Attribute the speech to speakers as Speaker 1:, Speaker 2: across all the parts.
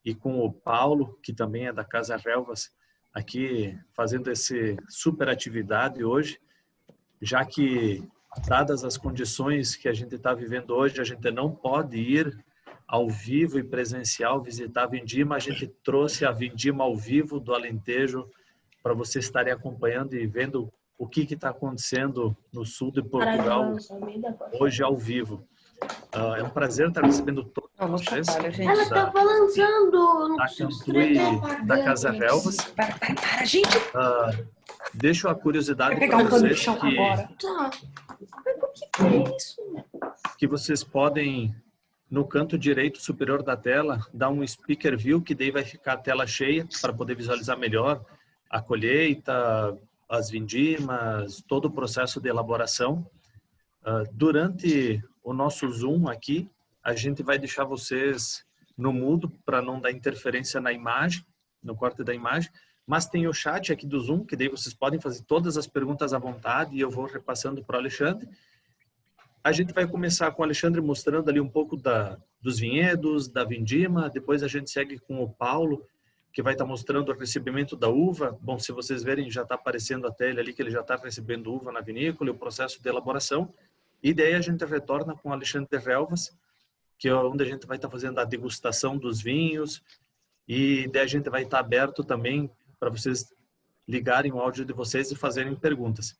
Speaker 1: e com o Paulo, que também é da Casa Relvas, aqui fazendo esse super atividade hoje, já que, dadas as condições que a gente está vivendo hoje, a gente não pode ir ao vivo e presencial visitar a Vindima. A gente trouxe a Vindima ao vivo do Alentejo para vocês estarem acompanhando e vendo o que está acontecendo no sul de Portugal hoje ao vivo. É um prazer estar recebendo todos vocês.
Speaker 2: Ela está balançando.
Speaker 1: Da Cantu e da Casa Relvas.
Speaker 2: Para, gente.
Speaker 1: Deixo a curiosidade
Speaker 2: Vai pegar
Speaker 1: para
Speaker 2: um pano de
Speaker 1: vocês
Speaker 2: chão agora. Tá. Mas o que é isso?
Speaker 1: Que vocês podem, no canto direito superior da tela, dar um speaker view, que daí vai ficar a tela cheia para poder visualizar melhor a colheita, as vindimas, todo o processo de elaboração. Durante o nosso Zoom aqui, a gente vai deixar vocês no mudo para não dar interferência na imagem, no corte da imagem, mas tem o chat aqui do Zoom, que daí vocês podem fazer todas as perguntas à vontade e eu vou repassando para o Alexandre. A gente vai começar com o Alexandre mostrando ali um pouco dos vinhedos, da vindima, depois a gente segue com o Paulo, que vai estar mostrando o recebimento da uva. Bom, se vocês verem, já está aparecendo a tela ali que ele já está recebendo uva na vinícola e o processo de elaboração. E daí a gente retorna com o Alexandre Relvas, que é onde a gente vai estar fazendo a degustação dos vinhos, e daí a gente vai estar aberto também para vocês ligarem o áudio de vocês e fazerem perguntas.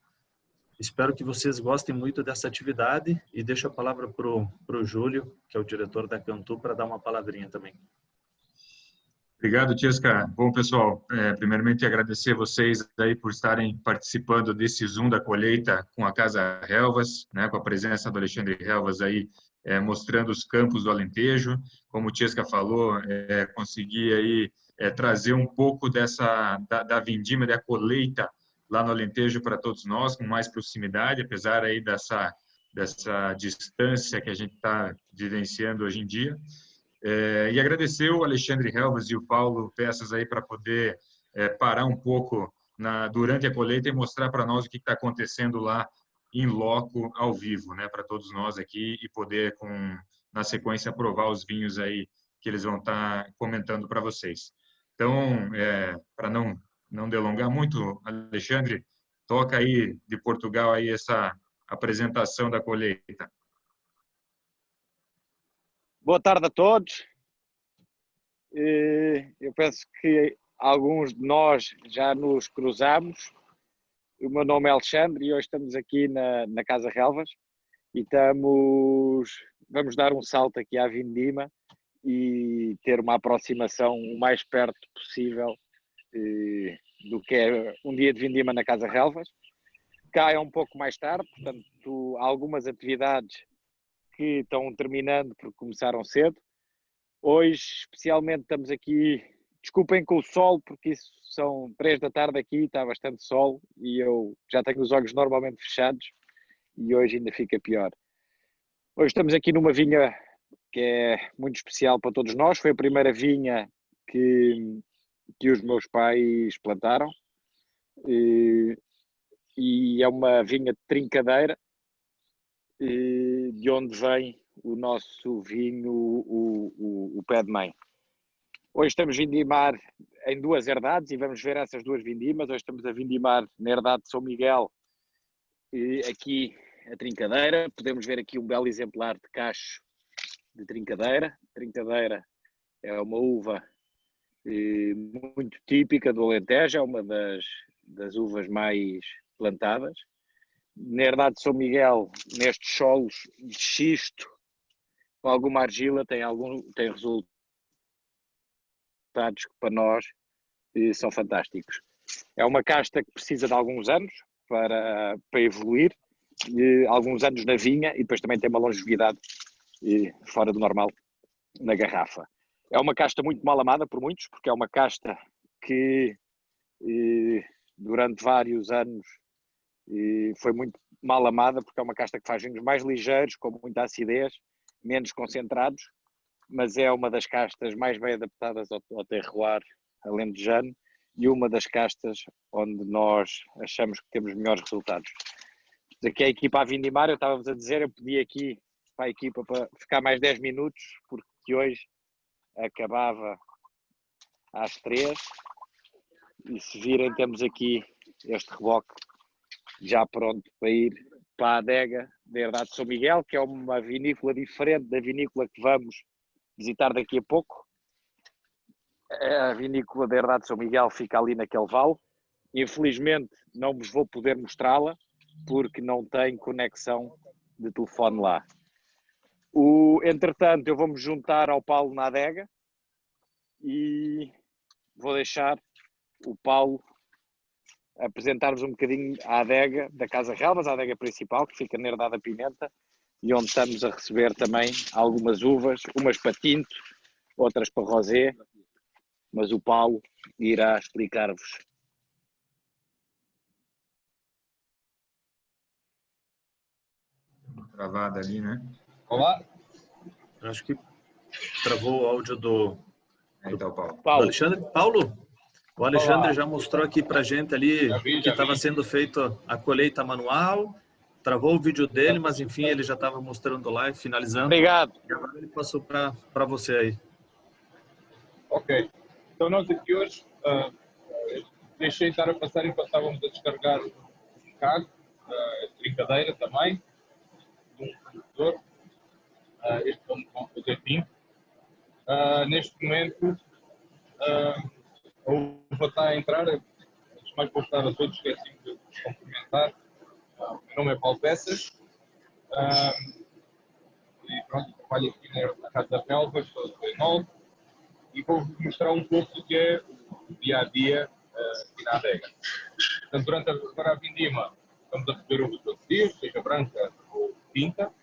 Speaker 1: Espero que vocês gostem muito dessa atividade e deixo a palavra para o Júlio, que é o diretor da Cantu, para dar uma palavrinha também.
Speaker 3: Obrigado, Tiesca. Bom, pessoal, primeiramente agradecer a vocês aí por estarem participando desse Zoom da colheita com a Casa Relvas, né, com a presença do Alexandre Relvas aí, mostrando os campos do Alentejo. Como o Tiesca falou, consegui aí trazer um pouco da vindima, da colheita lá no Alentejo para todos nós, com mais proximidade, apesar aí dessa distância que a gente está vivenciando hoje em dia. E agradecer o Alexandre Relvas e o Paulo Peças aí para poder parar um pouco durante a colheita e mostrar para nós o que está acontecendo lá em loco, ao vivo, né, para todos nós aqui, e poder, na sequência, provar os vinhos aí que eles vão estar comentando para vocês. Então, para não delongar muito, Alexandre, toca aí de Portugal aí essa apresentação da colheita.
Speaker 4: Boa tarde a todos. Eu penso que alguns de nós já nos cruzamos. O meu nome é Alexandre e hoje estamos aqui na Casa Relvas e vamos dar um salto aqui à Vindima e ter uma aproximação o mais perto possível do que é um dia de Vindima na Casa Relvas. Cá é um pouco mais tarde, portanto, há algumas atividades que estão terminando porque começaram cedo. Hoje, especialmente, estamos aqui, desculpem com o sol, porque isso são 3 da tarde aqui, está bastante sol e eu já tenho os olhos normalmente fechados e hoje ainda fica pior. Hoje estamos aqui numa vinha que é muito especial para todos nós, foi a primeira vinha que os meus pais plantaram e é uma vinha de trincadeira, de onde vem o nosso vinho, o pé de mãe. Hoje estamos a vindimar em 2 herdades e vamos ver essas 2 vindimas. Hoje estamos a vindimar na herdade de São Miguel, aqui a trincadeira. Podemos ver aqui um belo exemplar de cacho de trincadeira. Trincadeira é uma uva muito típica do Alentejo, é uma das uvas mais plantadas. Na herdade de São Miguel, nestes solos de xisto, com alguma argila, tem resultados que para nós são fantásticos. É uma casta que precisa de alguns anos para evoluir, alguns anos na vinha e depois também tem uma longevidade fora do normal na garrafa. É uma casta muito mal amada por muitos, porque é uma casta que durante vários anos foi muito mal amada, porque é uma casta que faz vinhos mais ligeiros, com muita acidez, menos concentrados, mas é uma das castas mais bem adaptadas ao terroir alentejano e uma das castas onde nós achamos que temos melhores resultados. Aqui a equipa a vindimar, eu estava-vos a dizer, eu pedi aqui para a equipa para ficar mais 10 minutos, porque hoje acabava às 3. E se virem, temos aqui este reboque já pronto para ir para a adega da Herdade de São Miguel, que é uma vinícola diferente da vinícola que vamos visitar daqui a pouco. A vinícola da Herdade de São Miguel fica ali naquele vale. Infelizmente não vos vou poder mostrá-la porque não tenho conexão de telefone lá. Entretanto, eu vou-me juntar ao Paulo na adega e vou deixar o Paulo apresentar-vos um bocadinho a adega da Casa Relvas, a adega principal, que fica na Herdade da Pimenta, e onde estamos a receber também algumas uvas, umas para tinto, outras para rosé, mas o Paulo irá explicar-vos.
Speaker 3: Travada ali, né?
Speaker 5: Olá.
Speaker 1: Acho que travou o áudio do
Speaker 3: Aí tá o Paulo.
Speaker 1: do Alexandre. Paulo, o Alexandre
Speaker 5: Olá.
Speaker 1: já mostrou aqui para gente ali
Speaker 5: Já vi.
Speaker 1: que estava sendo feito a colheita manual, travou o vídeo dele, mas enfim, ele já estava mostrando lá e finalizando.
Speaker 4: Obrigado.
Speaker 1: E agora ele passou para você aí.
Speaker 5: Ok. Então nós aqui hoje deixei estar a passar enquanto estávamos a descarregar o carro, brincadeira também, de um produtor. Este vamos fazer tinto. Neste momento a uva está a entrar. Antes de mais vou estar a todos, esqueci de vos cumprimentar. O meu nome é Paulo Peças. E pronto, trabalho aqui na Casa Relvas, sou de e vou-vos mostrar um pouco do que é o dia-a-dia aqui na adega. Portanto, durante agora a vindima, estamos a receber uva todos os dias, seja branca ou tinta.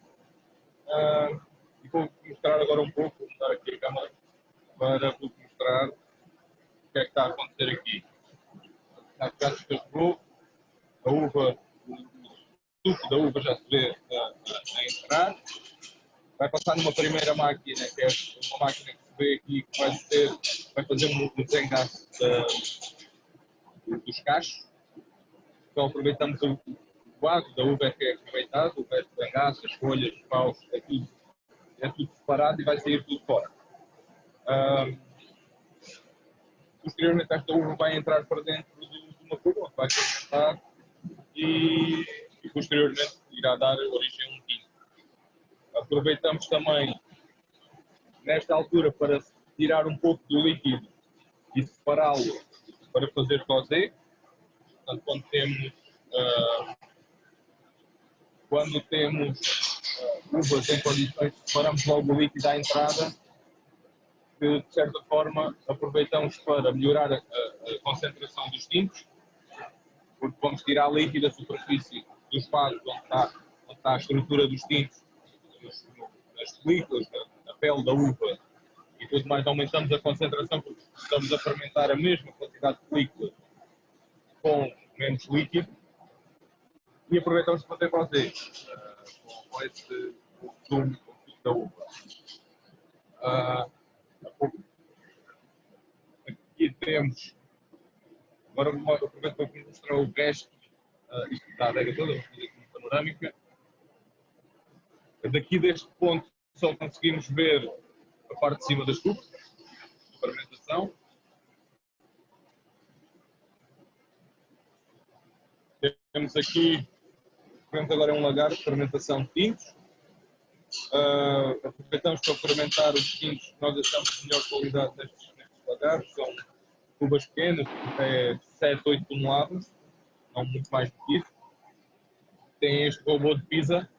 Speaker 5: E vou-vos mostrar agora um pouco, vou mudar aqui a câmera, para vos mostrar o que é que está a acontecer aqui. Na casa que eu vou, a uva, o suco da uva já se vê a entrar. Vai passar numa primeira máquina, que é uma máquina que se vê aqui, que vai fazer um desengaço dos cachos. Então aproveitamos o vaso da uva que é aproveitado, o resto da gaça, as folhas, os paus, é tudo separado e vai sair tudo fora. Posteriormente esta uva vai entrar para dentro de uma cuba, vai fermentar e posteriormente irá dar origem a um vinho. Aproveitamos também nesta altura para tirar um pouco do líquido e separá-lo para fazer rosé. Portanto, quando temos uvas em condições, separamos logo o líquido à entrada, que de certa forma aproveitamos para melhorar a concentração dos tintos, porque vamos tirar líquido da superfície dos vasos onde está a estrutura dos tintos, as películas, a pele da uva e tudo mais, aumentamos a concentração porque estamos a fermentar a mesma quantidade de película com menos líquido e aproveitamos para fazer rosé com esse sumo da uva. Aqui temos, agora aproveito para vos mostrar o resto, isto da adega toda, vou fazer aqui uma panorâmica. Daqui deste ponto só conseguimos ver a parte de cima das tubos, a fermentação. Temos aqui, agora é um lagar de fermentação de tintos. Aproveitamos para fermentar os tintos que nós achamos de melhor qualidade nestes lagares. São tubas pequenas, até 7, 8 toneladas, não muito mais do que isso. Tem este robô de pizza,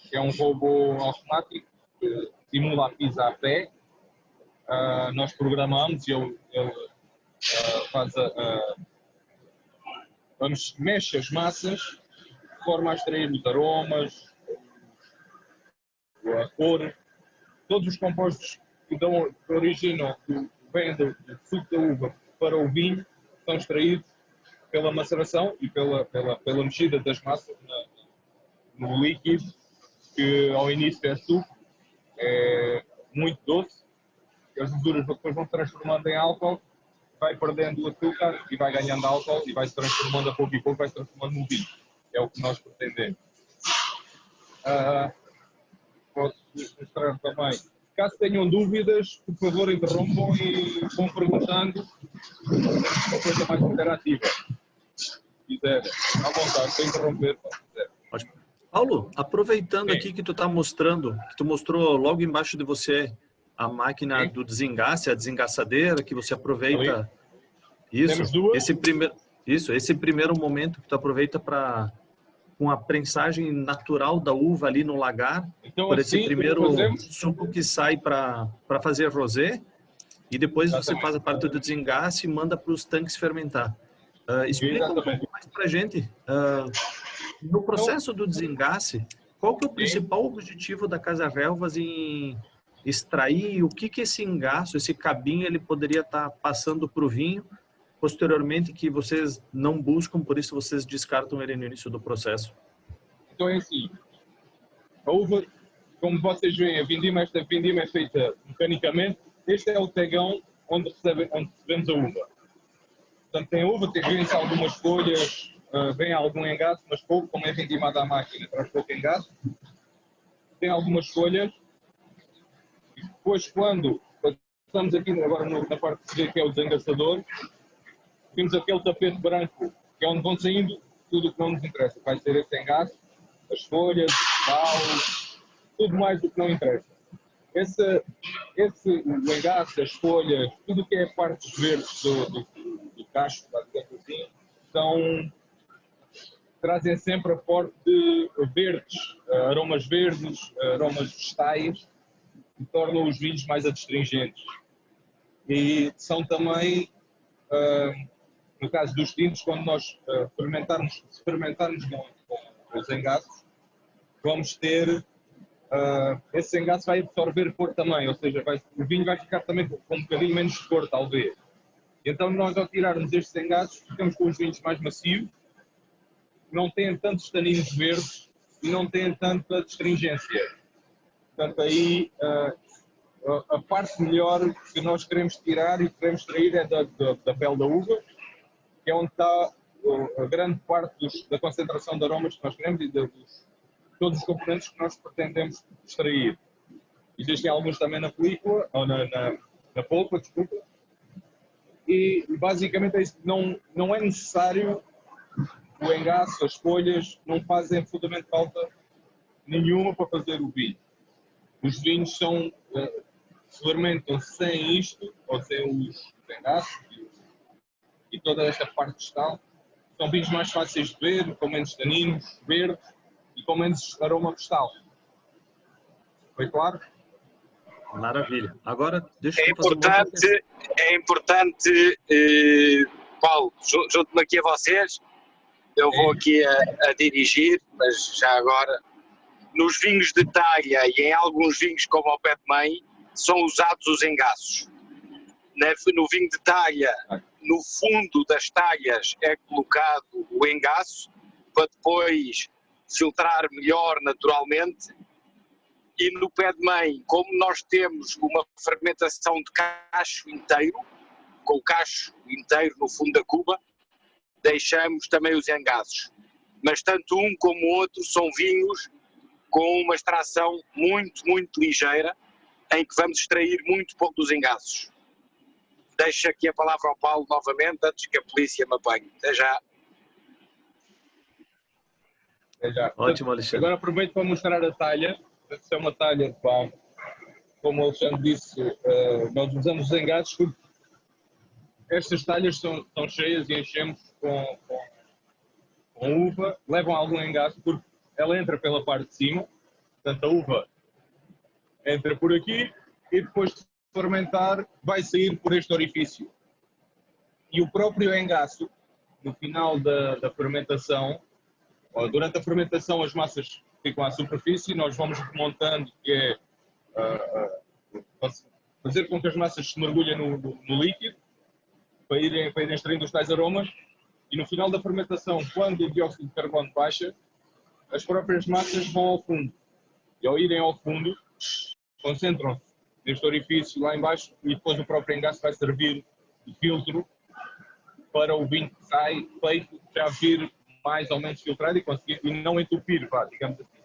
Speaker 5: que é um robô automático que simula a pizza a pé. Nós programamos e ele faz mexe as massas de forma a extrair os aromas, a cor, todos os compostos que originam, que vêm do suco da uva para o vinho, são extraídos pela maceração e pela mexida das massas no líquido, que ao início é suco, é muito doce, e as leveduras depois vão se transformando em álcool, vai perdendo o açúcar e vai ganhando álcool e vai se transformando a pouco e pouco, vai se transformando no vinho. É o que nós pretendemos. Posso mostrar também, Caso tenham dúvidas, por favor, interrompam e vão perguntando. Uma coisa mais interativa. Se quiser, à vontade, para interromper.
Speaker 1: Ótimo. Paulo, aproveitando
Speaker 5: Sim.
Speaker 1: aqui que tu está mostrando, que tu mostrou logo embaixo de você a máquina
Speaker 5: Sim.
Speaker 1: do desengasse, a desengaçadeira, que você aproveita. Isso,
Speaker 5: Temos duas.
Speaker 1: esse primeiro momento que tu aproveita para com a prensagem natural da uva ali no lagar,
Speaker 5: Então,
Speaker 1: por
Speaker 5: assim,
Speaker 1: esse primeiro
Speaker 5: fazemos.
Speaker 1: suco que sai para fazer rosé, e depois você
Speaker 5: Exatamente.
Speaker 1: faz a parte do desengasse e manda para os tanques fermentar. Explica um
Speaker 5: Exatamente.
Speaker 1: pouco mais para a gente, no processo do desengasse, qual que é o principal objetivo da Casa Relvas em extrair o que esse engaço, esse cabinho, ele poderia estar passando para o vinho, posteriormente que vocês não buscam, por isso vocês descartam ele no início do processo?
Speaker 5: Então é assim, a uva, como vocês veem, esta vindima é feita mecanicamente. Este é o tegão onde recebemos a uva. Portanto, tem uva, tem algumas folhas, vem algum engaço, mas pouco, como é vindimada à máquina, traz pouco engaço. Tem algumas folhas. E depois, quando estamos aqui agora na parte de seguir, que é o desengaçador, temos aquele tapete branco, que é onde vão saindo tudo o que não nos interessa. Vai ser esse engaço, as folhas, o sal, tudo mais do que não interessa. O engaço, as folhas, tudo o que é partes verdes do cacho, digamos assim, trazem sempre aporte de verdes, aromas verdes, aromas vegetais, que tornam os vinhos mais adstringentes. E são também, no caso dos tintos, quando nós fermentarmos com os engaços, vamos ter, esse engaço vai absorver cor também, ou seja, o vinho vai ficar também com um bocadinho menos de cor, talvez. E então nós, ao tirarmos estes engaços, ficamos com os vinhos mais macios, não têm tantos taninos verdes e não têm tanta astringência. Portanto, aí a parte melhor que nós queremos tirar e queremos extrair é da pele da uva, que é onde está a grande parte da concentração de aromas que nós queremos e de todos os componentes que nós pretendemos extrair. Existem alguns também na película, ou na polpa, desculpa. E basicamente é isso. Não é necessário o engaço, as folhas, não fazem absolutamente falta nenhuma para fazer o vinho. Os vinhos se fermentam sem isto, ou sem os engaços e toda esta parte vegetal. São vinhos mais fáceis de beber, com menos taninos, verdes e com menos aroma vegetal. Foi claro?
Speaker 1: Maravilha. Agora, deixa eu fazer uma outra questão.
Speaker 6: É importante, Paulo, junto-me aqui a vocês, eu vou aqui a dirigir, mas já agora, nos vinhos de talha e em alguns vinhos como o Pé de Mãe, são usados os engaços. No vinho de talha, no fundo das talhas é colocado o engaço, para depois filtrar melhor naturalmente. E no Pé de Mãe, como nós temos uma fermentação de cacho inteiro, com o cacho inteiro no fundo da cuba, deixamos também os engaços. Mas tanto um como o outro são vinhos com uma extração muito, muito ligeira, em que vamos extrair muito pouco dos engaços. Deixo aqui a palavra ao Paulo novamente, antes que a polícia me apanhe. Até já.
Speaker 5: Até já.
Speaker 1: Ótimo, Alexandre.
Speaker 5: Agora aproveito para mostrar a talha. Esta é uma talha de pão. Como o Alexandre disse, nós usamos os engaços porque estas talhas são cheias e enchemos com uva, levam algum engaço porque ela entra pela parte de cima, portanto a uva entra por aqui e depois de fermentar vai sair por este orifício. E o próprio engaço, no final da fermentação, ou durante a fermentação as massas ficam à superfície, nós vamos remontando, que é fazer com que as massas se mergulhem no líquido, para irem extraindo os tais aromas, e no final da fermentação, quando o dióxido de carbono baixa, as próprias massas vão ao fundo. E ao irem ao fundo, concentram-se neste orifício lá embaixo e depois o próprio engaço vai servir de filtro para o vinho que sai feito já vir mais ou menos filtrado e conseguir e não entupir, digamos assim.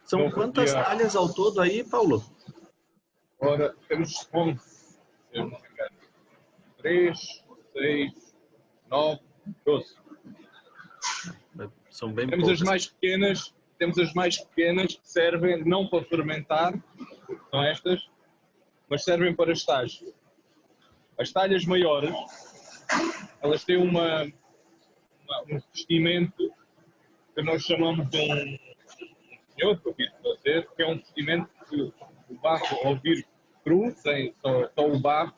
Speaker 1: São quantas talhas ao todo aí, Paulo?
Speaker 5: Ora, temos 11, se eu não me engano. 3, 6, 9, 12.
Speaker 1: São bem
Speaker 5: Temos
Speaker 1: poucas.
Speaker 5: temos as mais pequenas que servem não para fermentar, são estas, mas servem para estágio. As talhas maiores, elas têm um revestimento que nós chamamos de um senhor, que eu quis fazer, que é um revestimento que o barro, ao vir cru, sem só o barro,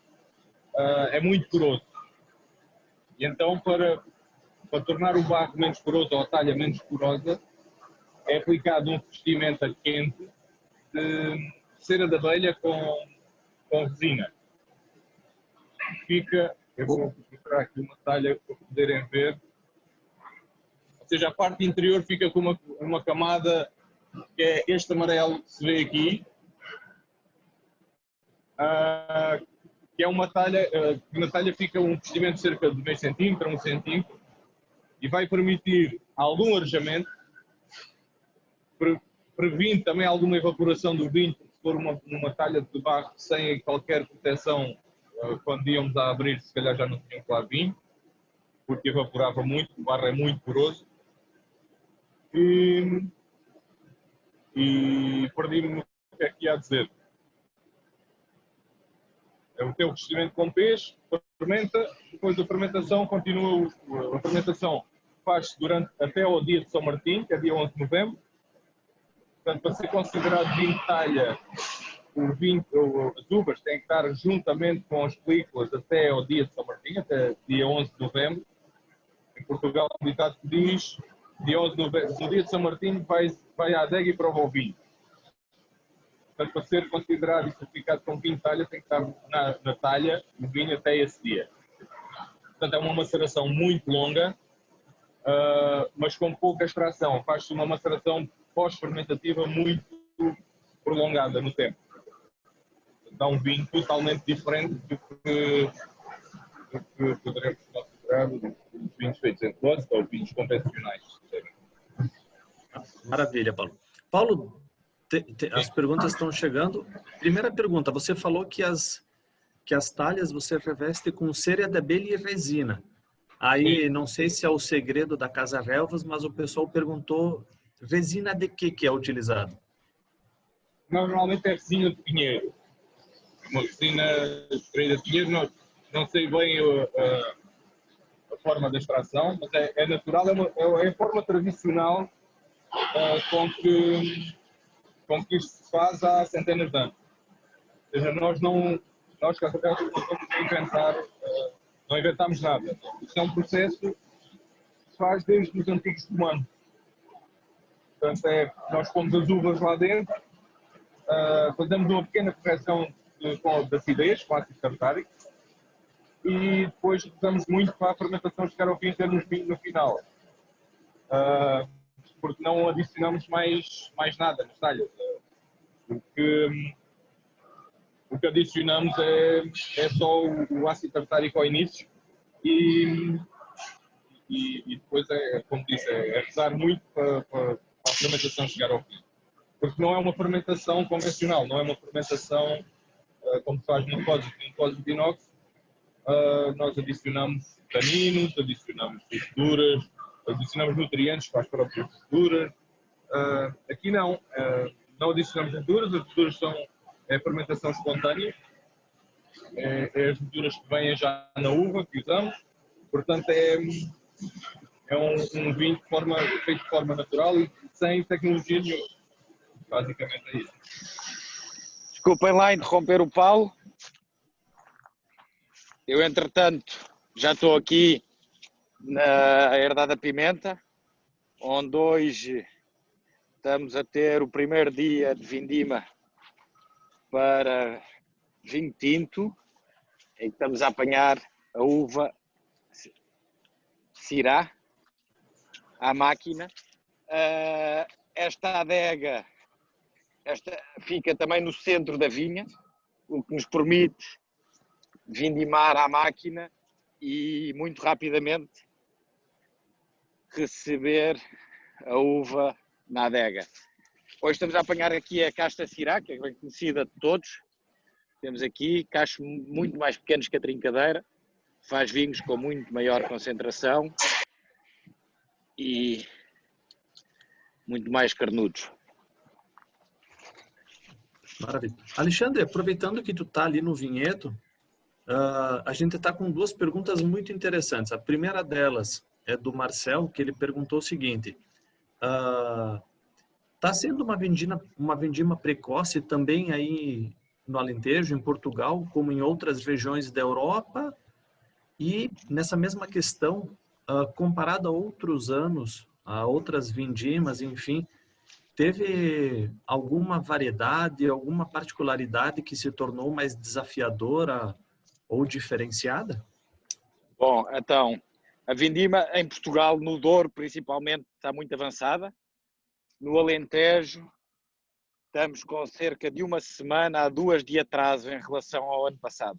Speaker 5: é muito poroso. E então, para tornar o barro menos poroso ou a talha menos porosa, é aplicado um revestimento a quente de cera de abelha com resina. Eu vou mostrar aqui uma talha para poderem ver. Ou seja, a parte interior fica com uma camada que é este amarelo que se vê aqui, que é uma talha, na talha fica um revestimento de cerca de meio centímetro a 1 centímetro e vai permitir algum arejamento, previne também alguma evaporação do vinho, porque se for uma talha de barro sem qualquer proteção, quando íamos a abrir, se calhar já não tinham lá vinho, porque evaporava muito, o barro é muito poroso. E perdi-me o que é que ia dizer. É o teu revestimento com peixe, fermenta, depois da fermentação continua, a fermentação faz-se até ao dia de São Martim, que é dia 11 de novembro. Portanto, para ser considerado vinho de talha, as uvas têm que estar juntamente com as películas até ao dia de São Martim, até dia 11 de novembro. Em Portugal, o ditado que diz, dia 11 de novembro, no dia de São Martim, vai à adega e prova o vinho. Portanto, para ser considerado e certificado como vinho de talha, tem que estar na talha o vinho até esse dia. Portanto, é uma maceração muito longa, mas com pouca extração. Faz-se uma maceração pós-fermentativa muito prolongada no tempo. Dá um vinho totalmente diferente do que poderemos considerar os vinhos feitos em closet ou vinhos convencionais.
Speaker 1: Maravilha, Paulo. Paulo, as perguntas estão chegando. Primeira pergunta, você falou que as talhas você reveste com cera de abelha e resina. Aí, não sei se é o segredo da Casa Relvas, mas o pessoal perguntou, resina de que é utilizado?
Speaker 5: Normalmente é resina de pinheiro. Uma resina extraída de pinheiro, não sei bem a forma da extração, mas é natural, é a forma tradicional com que isto se faz há centenas de anos. Ou seja, nós Casa Relvas, não vamos inventar, não inventamos nada. Isto é um processo que se faz desde os antigos romanos. Portanto, nós pomos as uvas lá dentro, fazemos uma pequena correção de acidez, com ácido tartárico, e depois usamos muito para a fermentação chegar ao fim e termos vinho no final. Porque não adicionamos mais nada nas talhas. O que adicionamos é só o ácido tartárico ao início e depois, como disse, é rezar muito para a fermentação chegar ao fim. Porque não é uma fermentação convencional, não é uma fermentação como se faz num depósito de inox. Nós adicionamos taninos, adicionamos texturas, adicionamos nutrientes para as próprias texturas. Aqui não adicionamos texturas, as texturas são a fermentação espontânea, é as texturas que vêm já na uva que usamos, portanto é um vinho feito de forma natural e sem tecnologia nenhuma. Basicamente é isso.
Speaker 4: Desculpem lá interromper o Paulo. Eu, entretanto, já estou aqui na Herdade da Pimenta, onde hoje estamos a ter o primeiro dia de vindima para vinho tinto, em que estamos a apanhar a uva Syrah à máquina. Esta adega fica também no centro da vinha, o que nos permite vindimar à máquina e muito rapidamente receber a uva na adega. Hoje estamos a apanhar aqui a casta Syrah, que é bem conhecida de todos. Temos aqui cachos muito mais pequenos que a trincadeira, faz vinhos com muito maior concentração e muito mais carnudos.
Speaker 1: Maravilha. Alexandre, aproveitando que tu tá ali no vinhedo, a gente está com duas perguntas muito interessantes. A primeira delas é do Marcel, que ele perguntou o seguinte: está sendo uma vindima precoce também aí no Alentejo, em Portugal, como em outras regiões da Europa? E nessa mesma questão, comparado a outros anos, a outras vindimas, enfim, teve alguma variedade, alguma particularidade que se tornou mais desafiadora ou diferenciada?
Speaker 4: Bom, então, a vindima em Portugal, no Douro principalmente, está muito avançada. No Alentejo, estamos com cerca de uma semana a 2 de atraso em relação ao ano passado.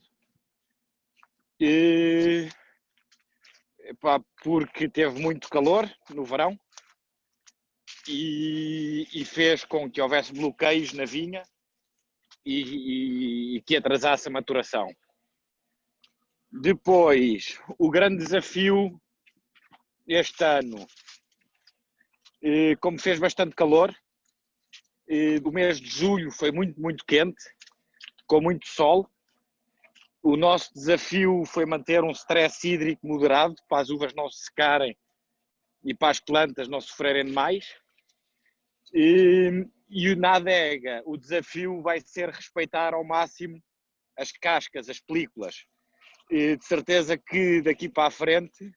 Speaker 4: Porque teve muito calor no verão e fez com que houvesse bloqueios na vinha e que atrasasse a maturação. Depois, o grande desafio este ano, como fez bastante calor, o mês de julho foi muito quente, com muito sol. O nosso desafio foi manter um stress hídrico moderado para as uvas não se secarem e para as plantas não sofrerem demais. E na adega, o desafio vai ser respeitar ao máximo as cascas, as películas. De certeza que daqui para a frente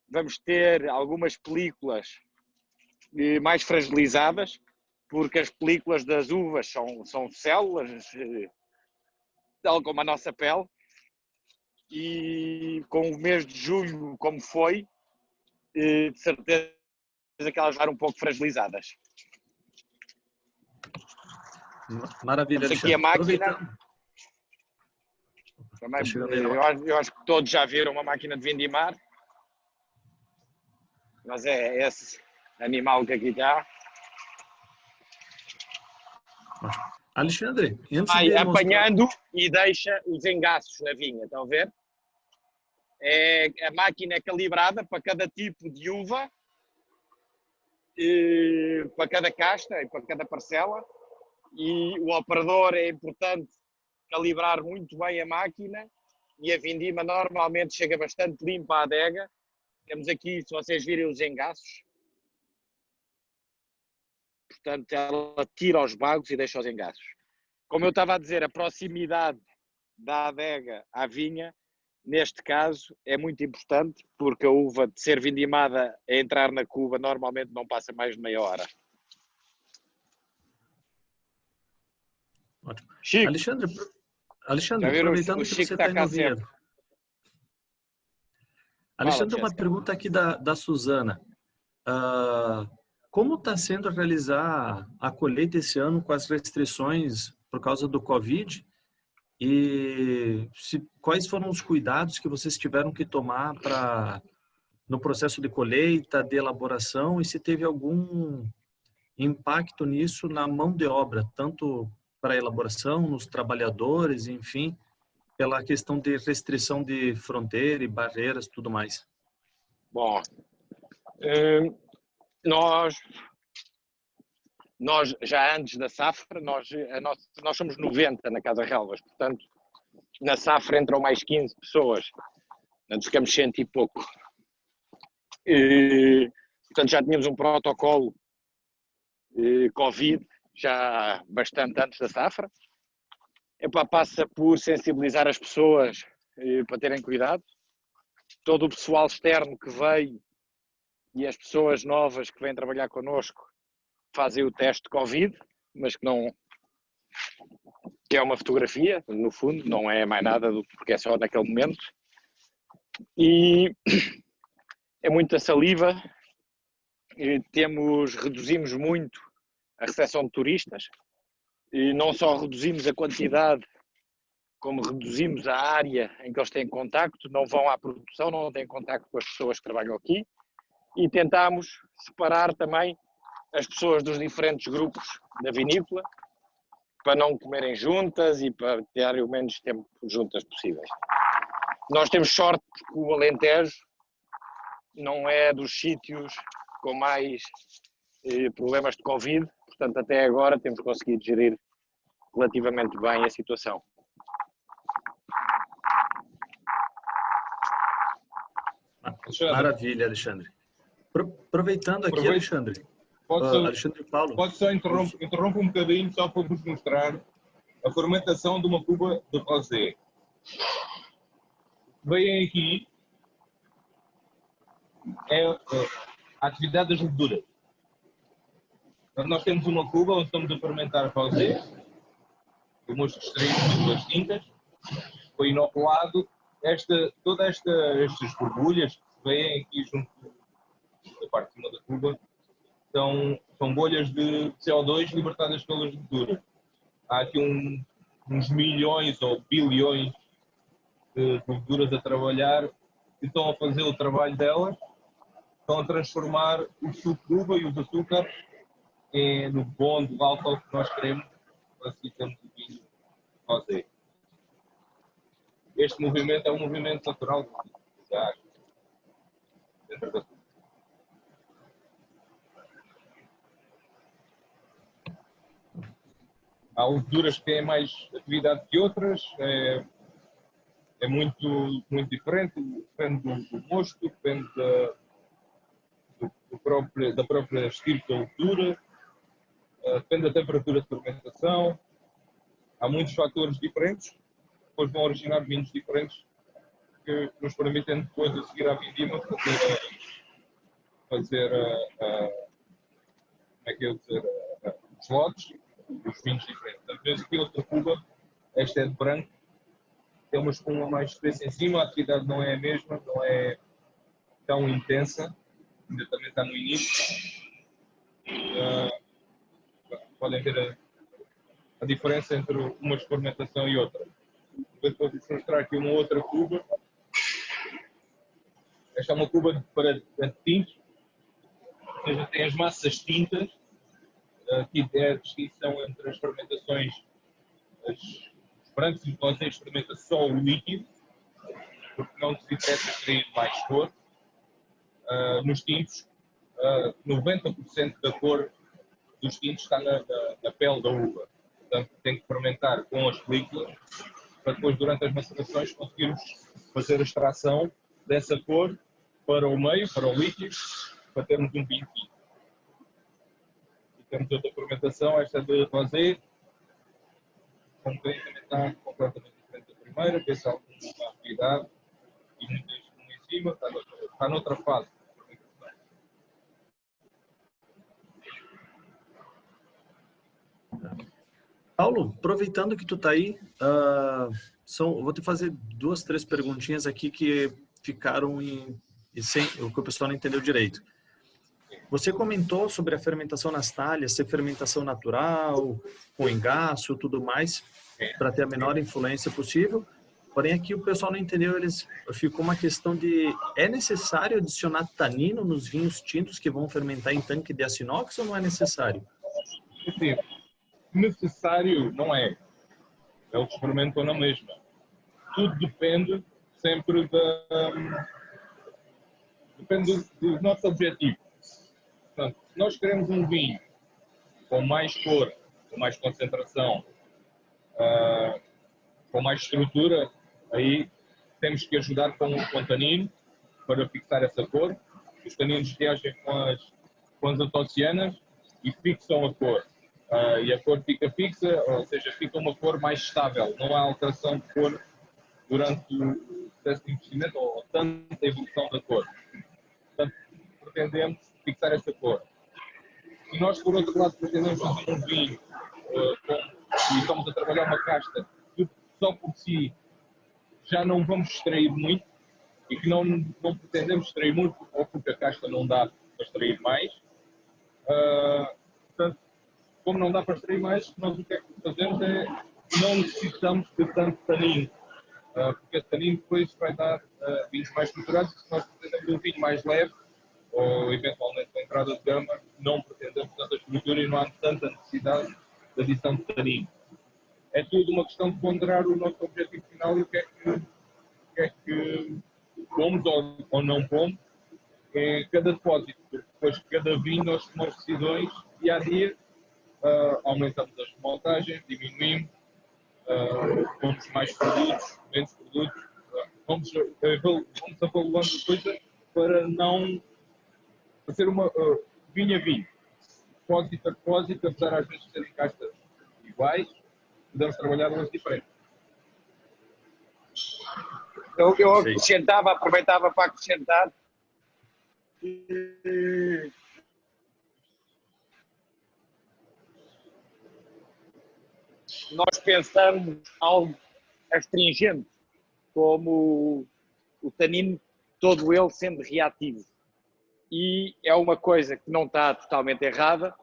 Speaker 4: vamos ter algumas películas mais fragilizadas, porque as películas das uvas são células, tal como a nossa pele, e com o mês de julho como foi, de certeza que elas vão um pouco fragilizadas.
Speaker 1: Maravilha,
Speaker 4: temos aqui a máquina. Também, eu acho que todos já viram uma máquina de vindimar, mas é esse animal que aqui está.
Speaker 1: Alexandre, antes
Speaker 4: vai
Speaker 1: de
Speaker 4: apanhando e deixa os engaços na vinha, estão a ver? A máquina é calibrada para cada tipo de uva, para cada casta e para cada parcela, e o operador é importante calibrar muito bem a máquina, e a vindima normalmente chega bastante limpa à adega. Temos aqui, se vocês virem, os engaços. Portanto, ela tira os bagos e deixa os engaços. Como eu estava a dizer, a proximidade da adega à vinha, neste caso, é muito importante, porque a uva, de ser vindimada a entrar na cuba, normalmente não passa mais de meia hora.
Speaker 1: Ótimo.
Speaker 4: Chico,
Speaker 1: Alexandre, aproveitando que você está aí no vinhedo. Alexandre, uma pergunta aqui da Suzana. Como está sendo realizar a colheita esse ano com as restrições por causa do Covid? E quais foram os cuidados que vocês tiveram que tomar no processo de colheita, de elaboração, e se teve algum impacto nisso na mão de obra, tanto para a elaboração, nos trabalhadores, enfim, pela questão de restrição de fronteira e barreiras e tudo mais?
Speaker 4: Bom, nós já antes da safra, nós somos 90 na Casa Relvas, portanto, na safra entram mais 15 pessoas, portanto ficamos 100 e pouco. Portanto, já tínhamos um protocolo Covid, já bastante antes da safra. Passa por sensibilizar as pessoas para terem cuidado. Todo o pessoal externo que veio e as pessoas novas que vêm trabalhar connosco fazem o teste de Covid, mas que é uma fotografia, no fundo, não é mais nada porque é só naquele momento. E é muita saliva, reduzimos muito a recepção de turistas, e não só reduzimos a quantidade, como reduzimos a área em que eles têm contacto, não vão à produção, não têm contacto com as pessoas que trabalham aqui, e tentámos separar também as pessoas dos diferentes grupos da vinícola para não comerem juntas e para terem o menos tempo juntas possíveis. Nós temos sorte que o Alentejo não é dos sítios com mais problemas de Covid, portanto até agora temos conseguido gerir relativamente bem a situação.
Speaker 1: Maravilha, Alexandre. Aproveitando aqui, Alexandre. Alexandre Paulo.
Speaker 5: Pode só interromper um bocadinho só para vos mostrar a fermentação de uma cuba de rosé. Veem aqui a atividade das leveduras. Nós temos uma cuba onde estamos a fermentar rosé, o mosto extraído das tintas, foi inoculado. Todas estas borbulhas que se veem aqui junto da parte de cima da cuba são bolhas de CO2 libertadas pelas leveduras. Há aqui uns milhões ou bilhões de leveduras a trabalhar que estão a fazer o trabalho delas, estão a transformar o suco de uva e os açúcares no bom do álcool que nós queremos para assim termos o vinho rosé. Este movimento é um movimento natural do gás dentro da cuba. Há leveduras que têm mais atividade que outras, é muito diferente, depende do mosto, depende da própria estirpe da levedura, depende da temperatura de fermentação. Há muitos fatores diferentes, depois vão originar vinhos diferentes que nos permitem depois a seguir à vindima fazer os lotes, os vinhos diferentes. Às vezes aqui outra cuba, esta é de branco, tem uma espuma mais espessa em cima, a atividade não é a mesma, não é tão intensa, ainda também está no início. Podem ver a diferença entre uma fermentação e outra. Depois vou-vos mostrar aqui uma outra cuba. Esta é uma cuba para tintos, ou seja, tem as massas tintas. Aqui é a distinção entre as fermentações, os brancos e os rosés fermenta só o líquido, porque não se interessa extrair mais cor. Nos tintos, 90% da cor dos tintos está na pele da uva. Portanto, tem que fermentar com as películas para depois, durante as macerações, conseguirmos fazer a extração dessa cor para o meio, para o líquido, para termos um vinho tinto. E temos outra fermentação, esta de rosé, como também está completamente diferente da primeira, tem alguma atividade e muita espuma em cima, está noutra fase.
Speaker 1: Paulo, aproveitando que tu está aí, vou te fazer 2, 3 perguntinhas aqui que ficaram o que o pessoal não entendeu direito. Você comentou sobre a fermentação nas talhas, ser fermentação natural, com engaço, tudo mais, para ter a menor influência possível. Porém, aqui o pessoal não entendeu, ficou uma questão de, é necessário adicionar tanino nos vinhos tintos que vão fermentar em tanque de aço inox ou não é necessário?
Speaker 5: Sim. Necessário não é. Eles fermentam na mesma. Tudo depende sempre depende do nosso objetivo. Portanto, se nós queremos um vinho com mais cor, com mais concentração, com mais estrutura, aí temos que ajudar com tanino para fixar essa cor. Os taninos reagem com as antocianas e fixam a cor. E a cor fica fixa, ou seja, fica uma cor mais estável. Não há alteração de cor durante o processo de envelhecimento ou tanta evolução da cor. Portanto, pretendemos fixar essa cor. E nós, por outro lado, pretendemos fazer um vinho e estamos a trabalhar uma casta que só por si já não vamos extrair muito e que não pretendemos extrair muito ou porque a casta não dá para extrair mais. Portanto, como não dá para extrair mais, nós o que é que fazemos é não necessitamos de tanto tanino, porque o tanino depois vai dar vinhos mais estruturados, porque nós pretendemos um vinho mais leve ou eventualmente a entrada de gama, não pretendemos tanta estrutura e não há tanta necessidade de adição de tanino. É tudo uma questão de ponderar o nosso objetivo final e o que é que pomos ou não pomos em cada depósito, porque depois de cada vinho nós tomamos decisões dia a dia, aumentamos as montagens, diminuímos, pomos mais produtos, menos produtos, vamos avaliando a coisa para não ser uma vinho a vinho, depósito a depósito, apesar às vezes de serem castas iguais, podemos trabalhar umas diferentes.
Speaker 4: Eu acrescentava, aproveitava para acrescentar que nós pensamos algo astringente, como o tanino, todo ele sendo reativo. E é uma coisa que não está totalmente errada,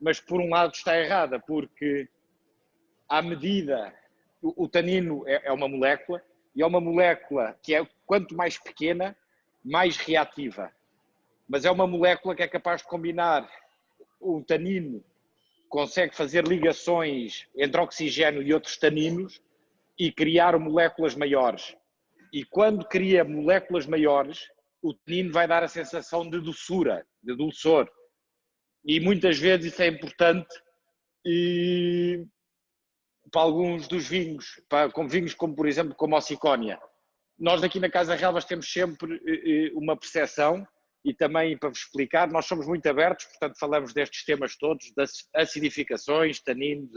Speaker 4: mas por um lado está errada, porque à medida, o tanino é uma molécula, e é uma molécula que é quanto mais pequena, mais reativa. Mas é uma molécula que é capaz de combinar o tanino, consegue fazer ligações entre oxigênio e outros taninos e criar moléculas maiores. E quando cria moléculas maiores, o tanino vai dar a sensação de doçura, de dulçor. E muitas vezes isso é importante para alguns dos vinhos, com vinhos como, por exemplo, como a Sicónia. Nós aqui na Casa Relvas temos sempre uma percepção, e também para vos explicar, nós somos muito abertos, portanto falamos destes temas todos, das acidificações, taninos,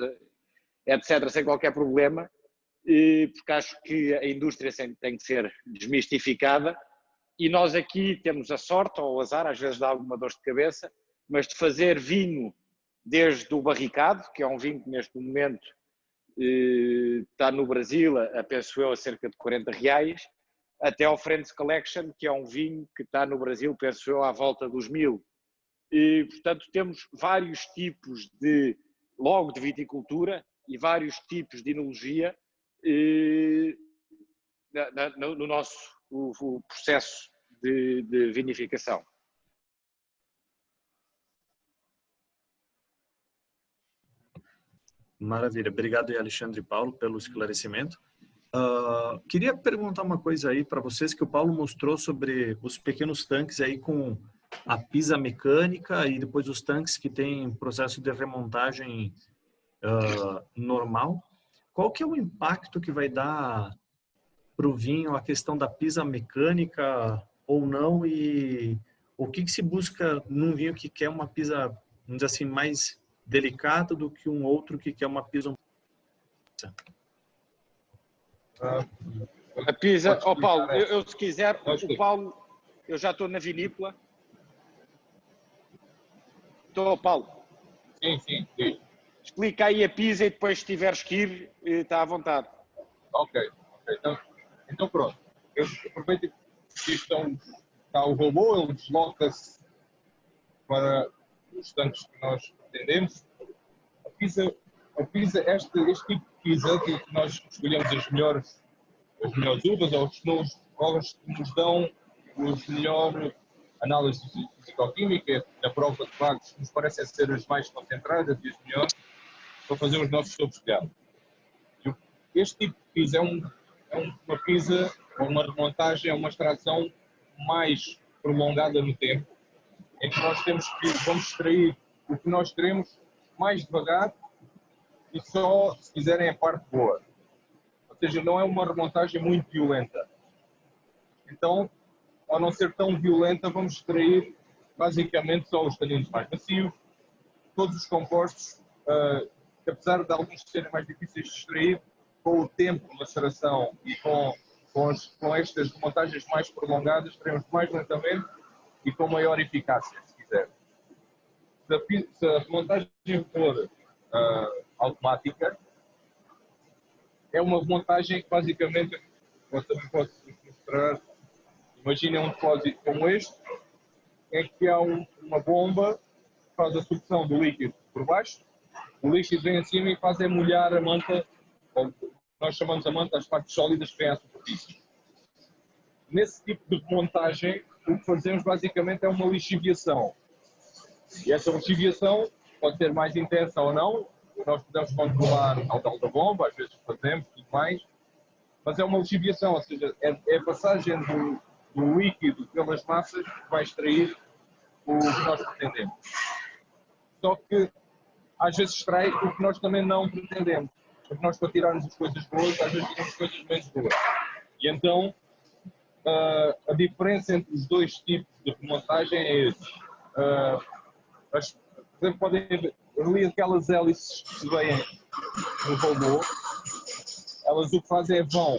Speaker 4: etc., sem qualquer problema, porque acho que a indústria tem que ser desmistificada, e nós aqui temos a sorte, ou o azar, às vezes dá alguma dor de cabeça, mas de fazer vinho desde o barricado, que é um vinho que neste momento está no Brasil, penso eu, a cerca de R$40, até ao Friends Collection, que é um vinho que está no Brasil, penso eu, à volta dos 1000. E, portanto, temos vários tipos de viticultura e vários tipos de enologia no nosso o processo de vinificação.
Speaker 1: Maravilha. Obrigado, Alexandre e Paulo, pelo esclarecimento. Queria perguntar uma coisa aí para vocês, que o Paulo mostrou sobre os pequenos tanques aí com a pisa mecânica e depois os tanques que têm processo de remontagem normal. Qual que é o impacto que vai dar para o vinho a questão da pisa mecânica ou não, e o que se busca num vinho que quer uma pisa, vamos dizer assim, mais delicada do que um outro que quer uma pisa?
Speaker 4: A pisa, Paulo, eu se quiser, o Paulo, eu já estou na vinícola. Estou, Paulo.
Speaker 5: Sim.
Speaker 4: Explica aí a pisa e depois se tiveres que ir, está à vontade.
Speaker 5: Ok. Então pronto. Eu aproveito que está o robô, ele desloca-se para os tanques que nós pretendemos. A pisa, este tipo de pisa, que nós escolhemos as melhores uvas, ou os que nos dão os melhores análises fisicoquímicas, a prova de vagos, que nos parecem ser as mais concentradas e as melhores, para fazer os nossos sopros de gama. Este tipo de pisa é uma pisa, uma remontagem, é uma extração mais prolongada no tempo, em que nós vamos extrair o que nós queremos mais devagar e só, se quiserem, a parte boa. Ou seja, não é uma remontagem muito violenta. Então, ao não ser tão violenta, vamos extrair basicamente só os taninos mais macios, todos os compostos, que apesar de alguns serem mais difíceis de extrair, com o tempo de maceração e com estas remontagens mais prolongadas, extraímos mais lentamente e com maior eficácia, se quiser. Se a remontagem for automática, é uma remontagem que basicamente, eu também posso mostrar, imaginem um depósito como este, em que há uma bomba que faz a sucção do líquido por baixo, o líquido vem acima e faz molhar a manta, ou nós chamamos a manta as partes sólidas que vêm à superfície. Nesse tipo de remontagem, o que fazemos basicamente é uma lixiviação. E essa lixiviação pode ser mais intensa ou não, nós podemos controlar o caudal da bomba, às vezes fazemos, tudo mais, mas é uma lixiviação, ou seja, é a passagem do líquido pelas massas que vai extrair o que nós pretendemos. Só que às vezes extrai o que nós também não pretendemos, porque nós para tirarmos as coisas boas, às vezes tiramos coisas menos boas. E então a diferença entre os dois tipos de remontagem é esse. Por exemplo, podem ver ali aquelas hélices que se veem no robô, elas o que fazem é vão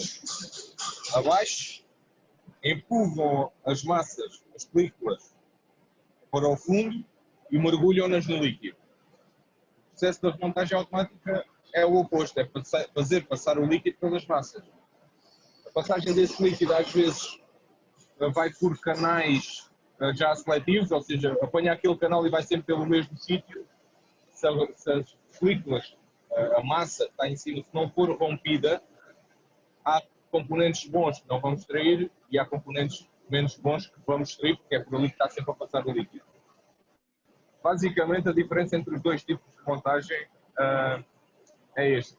Speaker 5: abaixo, empurram as massas, as películas, para o fundo e mergulham-nas no líquido. O processo da remontagem automática é o oposto, é fazer passar o líquido pelas massas. A passagem desse líquido às vezes vai por canais já seletivos, ou seja, apanha aquele canal e vai sempre pelo mesmo sítio. Se as películas, a massa que está em cima, se não for rompida, há componentes bons que não vamos extrair e há componentes menos bons que vamos extrair, porque é por ali que está sempre a passar o líquido. Basicamente, a diferença entre os dois tipos de montagem é este.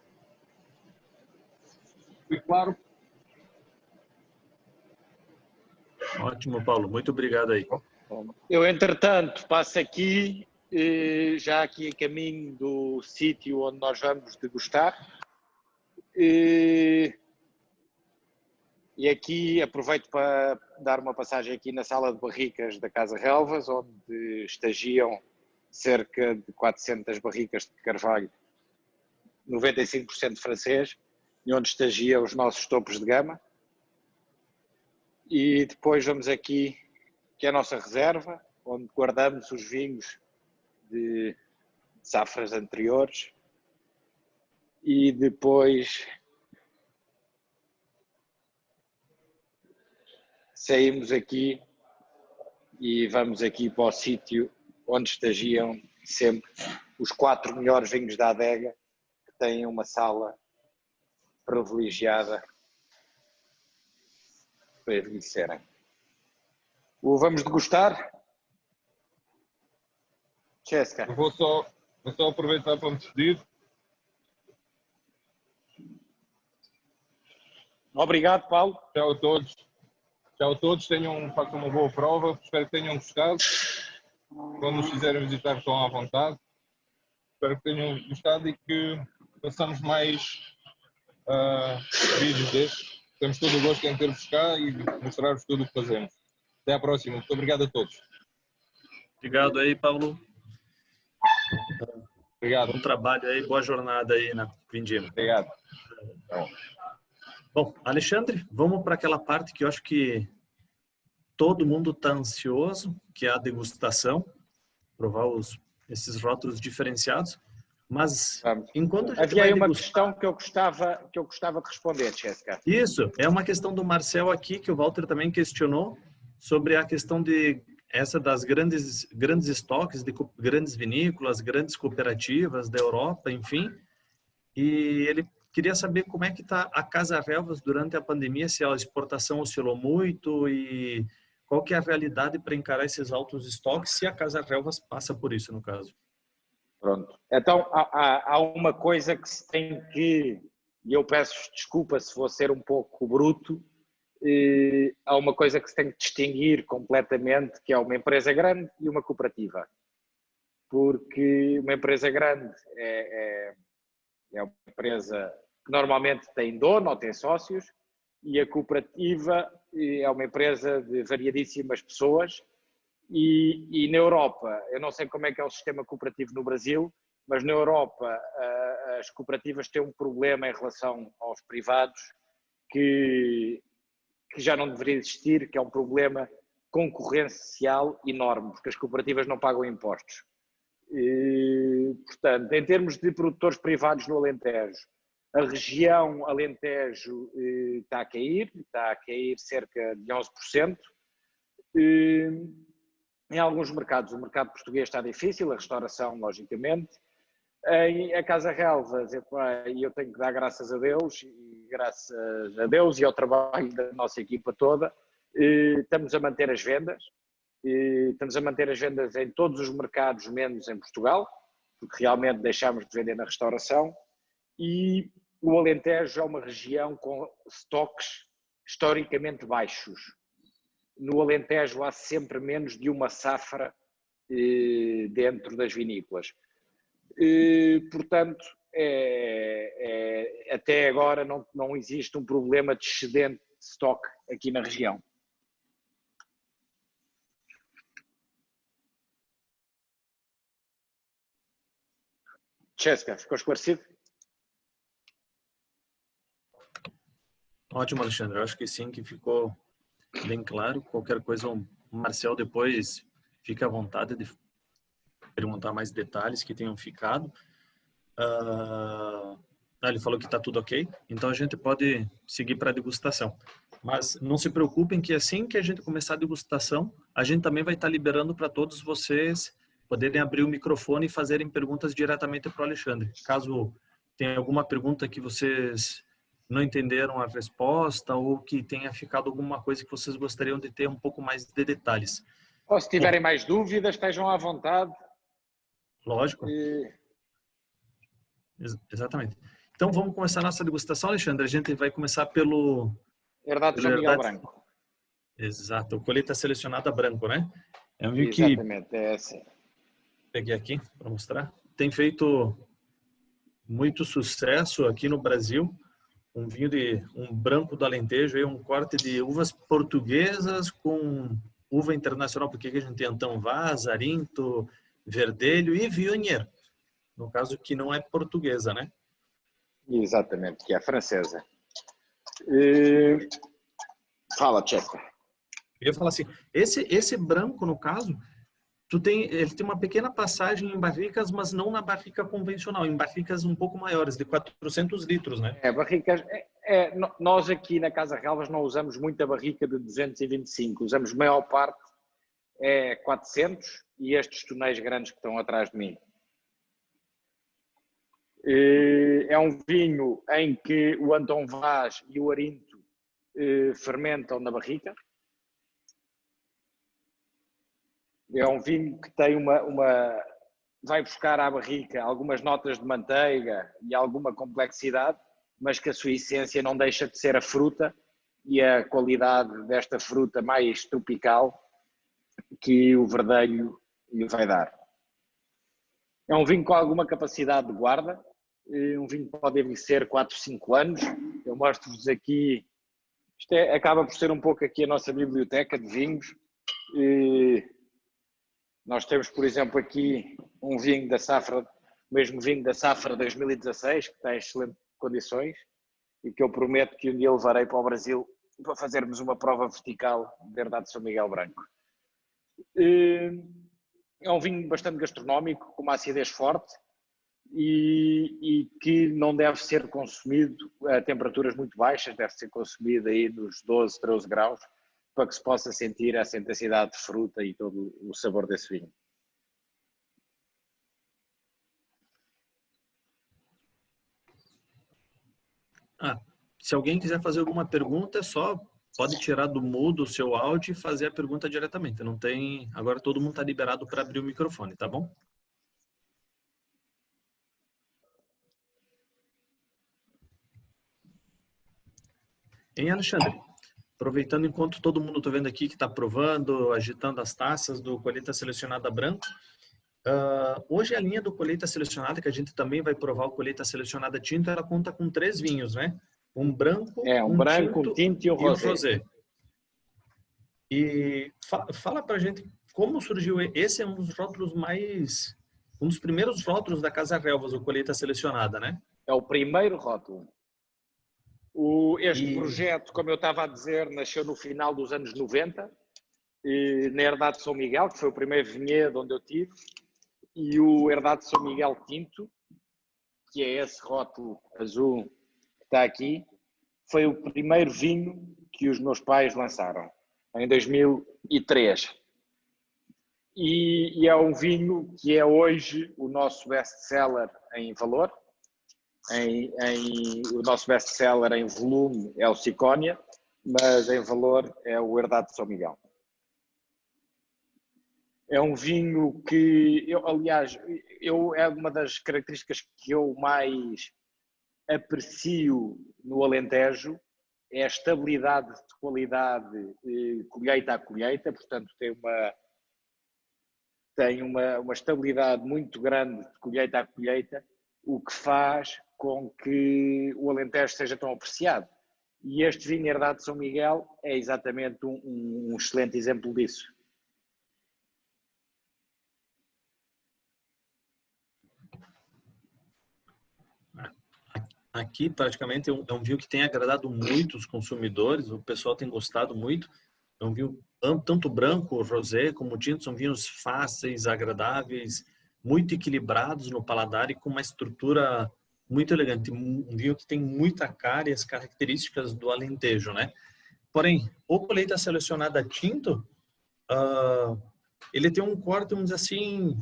Speaker 5: Foi claro?
Speaker 1: Ótimo, Paulo. Muito obrigado aí.
Speaker 4: Eu, entretanto, passo aqui, já aqui a caminho do sítio onde nós vamos degustar. E aqui aproveito para dar uma passagem aqui na sala de barricas da Casa Relvas, onde estagiam cerca de 400 barricas de carvalho, 95% francês, e onde estagiam os nossos topos de gama. E depois vamos aqui, que é a nossa reserva, onde guardamos os vinhos de safras anteriores. E depois saímos aqui e vamos aqui para o sítio onde estagiam sempre os 4 melhores vinhos da adega, que têm uma sala privilegiada para envelhecerem. O vamos degustar? Chesca.
Speaker 5: Vou só aproveitar para me despedir.
Speaker 4: Obrigado, Paulo.
Speaker 5: Tchau a todos. Tchau a todos. Façam uma boa prova. Espero que tenham gostado. Quando nos quiserem visitar, estão à vontade. Espero que tenham gostado e que façamos mais vídeos destes. Temos todo o gosto em ter-vos cá e mostrar-vos tudo o que fazemos. Até à próxima. Muito obrigado a todos.
Speaker 1: Obrigado aí, Paulo.
Speaker 5: Obrigado.
Speaker 1: Bom trabalho aí, boa jornada aí na Vindima.
Speaker 5: Obrigado.
Speaker 1: Bom, Alexandre, vamos para aquela parte que eu acho que todo mundo está ansioso, que é a degustação, provar esses rótulos diferenciados. Mas enquanto a gente
Speaker 4: havia
Speaker 1: vai
Speaker 4: aí uma
Speaker 1: degustar...
Speaker 4: questão que eu gostava de responder, Chesca.
Speaker 1: Isso, é uma questão do Marcel aqui, que o Walter também questionou, sobre a questão de essa das grandes estoques de grandes vinícolas, grandes cooperativas da Europa, enfim. E ele queria saber como é que está a Casa Relvas durante a pandemia, se a exportação oscilou muito e qual que é a realidade para encarar esses altos estoques, se a Casa Relvas passa por isso, no caso.
Speaker 4: Pronto. Então, há uma coisa que se tem que, e eu peço desculpa se vou ser um pouco bruto, há uma coisa que se tem que distinguir completamente, que é uma empresa grande e uma cooperativa. Porque uma empresa grande é uma empresa que normalmente tem dono ou tem sócios, e a cooperativa é uma empresa de variadíssimas pessoas. E na Europa, eu não sei como é que é o sistema cooperativo no Brasil, mas na Europa as cooperativas têm um problema em relação aos privados que já não deveria existir, que é um problema concorrencial enorme, porque as cooperativas não pagam impostos. Portanto, em termos de produtores privados no Alentejo, a região Alentejo está a cair cerca de 11%. Em alguns mercados, o mercado português está difícil, a restauração, logicamente. A Casa Relvas, e eu tenho que dar graças a Deus e ao trabalho da nossa equipa toda, Estamos a manter as vendas. Estamos a manter as vendas em todos os mercados, menos em Portugal, porque realmente deixámos de vender na restauração. E o Alentejo é uma região com estoques historicamente baixos. No Alentejo há sempre menos de uma safra dentro das vinícolas. Portanto, até agora não existe um problema de excedente de estoque aqui na região. Jéssica, ficou esclarecido?
Speaker 1: Ótimo, Alexandre. Eu acho que sim, que ficou bem claro. Qualquer coisa, o Marcel depois fica à vontade de perguntar mais detalhes que tenham ficado. Ele falou que está tudo ok, então a gente pode seguir para a degustação. Mas não se preocupem que assim que a gente começar a degustação, a gente também vai estar liberando para todos vocês poderem abrir o microfone e fazerem perguntas diretamente para o Alexandre. Caso tenha alguma pergunta que vocês não entenderam a resposta ou que tenha ficado alguma coisa que vocês gostariam de ter um pouco mais de detalhes.
Speaker 4: Ou se tiverem mais dúvidas, estejam à vontade.
Speaker 1: Lógico. Exatamente. Então vamos começar a nossa degustação, Alexandre. A gente vai começar pelo
Speaker 4: Herdade de São Miguel Branco.
Speaker 1: Exato, o colheita selecionada branco, né? É um vinho que
Speaker 4: Exatamente, é assim.
Speaker 1: Peguei aqui para mostrar. Tem feito muito sucesso aqui no Brasil. Um vinho de um branco do Alentejo, um corte de uvas portuguesas com uva internacional, porque aqui a gente tem Antão Vaz, Arinto, Verdelho e Viognier. No caso que não é portuguesa, né?
Speaker 4: Exatamente, que é francesa. Fala, Tcheco.
Speaker 1: Eu ia falar assim, esse branco, no caso, ele tem uma pequena passagem em barricas, mas não na barrica convencional, em barricas um pouco maiores, de 400 litros, né?
Speaker 4: Barricas. Nós aqui na Casa Relvas não usamos muita barrica de 225, usamos maior parte 400 e estes tonéis grandes que estão atrás de mim. É um vinho em que o Antão Vaz e o Arinto fermentam na barrica. É um vinho que tem vai buscar à barrica algumas notas de manteiga e alguma complexidade, mas que a sua essência não deixa de ser a fruta e a qualidade desta fruta mais tropical que o verdelho lhe vai dar. É um vinho com alguma capacidade de guarda, um vinho que pode envelhecer 4, 5 anos. Eu mostro-vos aqui, isto acaba por ser um pouco aqui a nossa biblioteca de vinhos. Nós temos, por exemplo, aqui um vinho da safra, o mesmo vinho da safra 2016, que está em excelentes condições e que eu prometo que um dia levarei para o Brasil para fazermos uma prova vertical de Herdade de São Miguel Branco. É um vinho bastante gastronómico, com uma acidez forte e que não deve ser consumido a temperaturas muito baixas, deve ser consumido aí nos 12, 13 graus, para que se possa sentir essa intensidade de fruta e todo o sabor desse vinho.
Speaker 1: Se alguém quiser fazer alguma pergunta, pode tirar do mudo o seu áudio e fazer a pergunta diretamente. Não tem, agora todo mundo está liberado para abrir o microfone, tá bom? Hein, Alexandre? Aproveitando enquanto todo mundo está vendo aqui que está provando, agitando as taças do Colheita Selecionada Branco, hoje a linha do Colheita Selecionada, que a gente também vai provar o Colheita Selecionada Tinto, ela conta com 3 vinhos, né? Um branco,
Speaker 4: um tinto e um rosé.
Speaker 1: E fala pra gente como surgiu. Esse é um dos rótulos um dos primeiros rótulos da Casa Relvas, o Colheita Selecionada, né?
Speaker 4: É o primeiro rótulo. Este projeto, como eu estava a dizer, nasceu no final dos anos 90, na Herdade de São Miguel, que foi o primeiro vinhedo onde eu tive, e o Herdade de São Miguel Tinto, que é esse rótulo azul que está aqui, foi o primeiro vinho que os meus pais lançaram, em 2003. E é um vinho que é hoje o nosso best-seller em valor. O nosso best-seller em volume é o Cicónia, mas em valor é o Herdade de São Miguel. É um vinho que, aliás, é uma das características que eu mais aprecio no Alentejo, é a estabilidade de qualidade colheita a colheita, portanto tem uma estabilidade muito grande de colheita a colheita, o que faz com que o Alentejo seja tão apreciado. E este vinho Herdade de São Miguel é exatamente um excelente exemplo disso.
Speaker 1: Aqui, praticamente, é um vinho que tem agradado muito os consumidores, o pessoal tem gostado muito. É um vinho tanto branco, rosé, como tinto, são vinhos fáceis, agradáveis, muito equilibrados no paladar e com uma estrutura muito elegante. Um vinho que tem muita cara e as características do Alentejo, né? Porém, o colheita selecionada tinto, ele tem um corte, vamos dizer assim,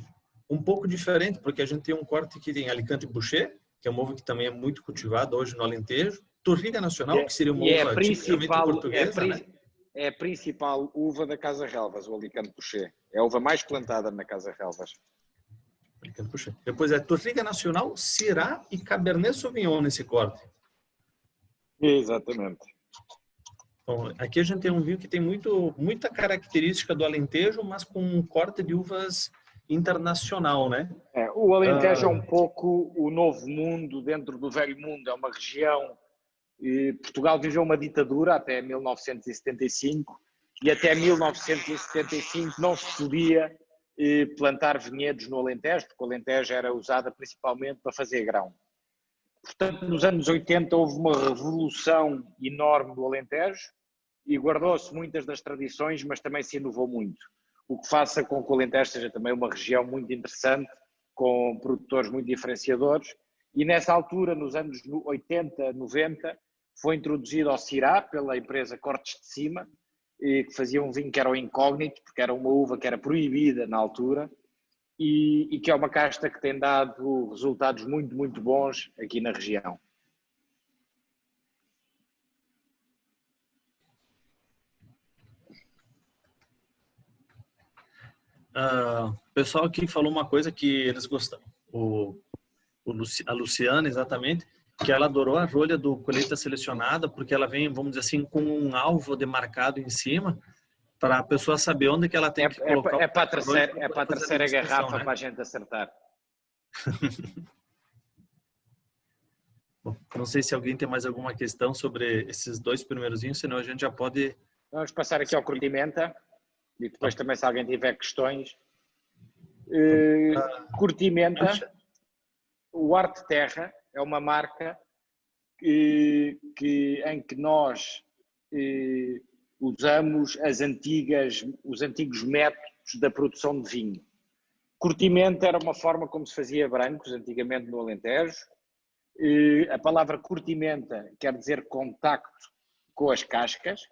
Speaker 1: um pouco diferente, porque a gente tem um corte que tem Alicante Bouschet, que é uma uva que também é muito cultivada hoje no Alentejo, Torriga Nacional, que seria uma uva tipicamente portuguesa, né?
Speaker 4: É a principal uva da Casa Relvas, o Alicante Bouschet. É a uva mais plantada na Casa Relvas.
Speaker 1: Alicante Bouschet. Depois é Torriga Nacional, Syrah e Cabernet Sauvignon nesse corte.
Speaker 4: Exatamente.
Speaker 1: Então, aqui a gente tem um vinho que tem muita característica do Alentejo, mas com um corte de uvas internacional, né?
Speaker 4: O Alentejo é um pouco o novo mundo dentro do velho mundo. É uma região... Portugal viveu uma ditadura até 1975 e até 1975 não se podia plantar vinhedos no Alentejo, porque o Alentejo era usado principalmente para fazer grão. Portanto, nos anos 80 houve uma revolução enorme no Alentejo e guardou-se muitas das tradições, mas também se inovou muito. O que faça com que o Alentejo seja também uma região muito interessante, com produtores muito diferenciadores. E nessa altura, nos anos 80, 90, foi introduzido ao Syrah pela empresa Cortes de Cima, que fazia um vinho que era o incógnito, porque era uma uva que era proibida na altura, e que é uma casta que tem dado resultados muito, muito bons aqui na região.
Speaker 1: O pessoal aqui falou uma coisa que eles gostaram. A Luciana, exatamente, que ela adorou a rolha do colheita selecionada, porque ela vem, vamos dizer assim, com um alvo demarcado em cima, para a pessoa saber onde que ela tem que colocar.
Speaker 4: É para a terceira garrafa, né? Para a gente acertar.
Speaker 1: Bom, não sei se alguém tem mais alguma questão sobre esses dois primeiros vinhos, senão a gente já pode...
Speaker 4: Vamos passar aqui ao Curtimenta, e depois também se alguém tiver questões. Curtimenta, o Arte Terra, é uma marca em que nós usamos os antigos métodos da produção de vinho. Curtimento era uma forma como se fazia brancos antigamente no Alentejo. A palavra curtimenta quer dizer contacto com as cascas,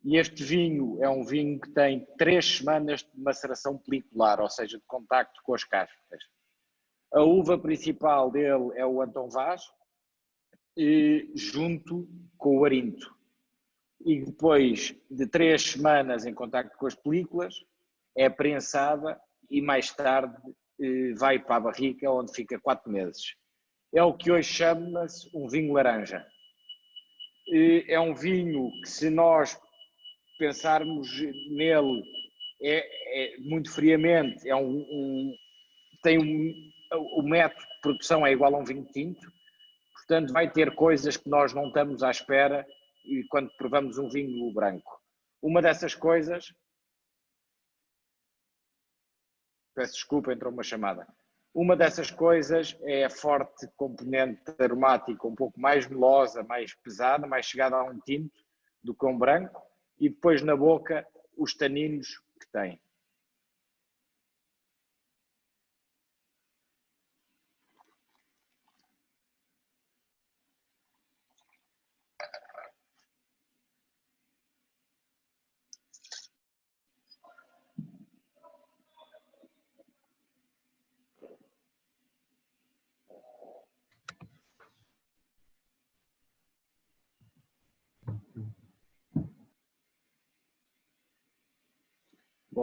Speaker 4: e este vinho é um vinho que tem 3 semanas de maceração pelicular, ou seja, de contacto com as cascas. A uva principal dele é o Antão Vaz, junto com o Arinto. E depois de 3 semanas em contacto com as películas, é prensada e mais tarde vai para a barrica, onde fica 4 meses. É o que hoje chama-se um vinho laranja. É um vinho que, se nós pensarmos nele muito friamente, o método de produção é igual a um vinho tinto, portanto vai ter coisas que nós não estamos à espera quando provamos um vinho branco. Uma dessas coisas... Peço desculpa, entrou uma chamada. Uma dessas coisas é a forte componente aromática, um pouco mais melosa, mais pesada, mais chegada a um tinto do que um branco, e depois na boca os taninos que tem.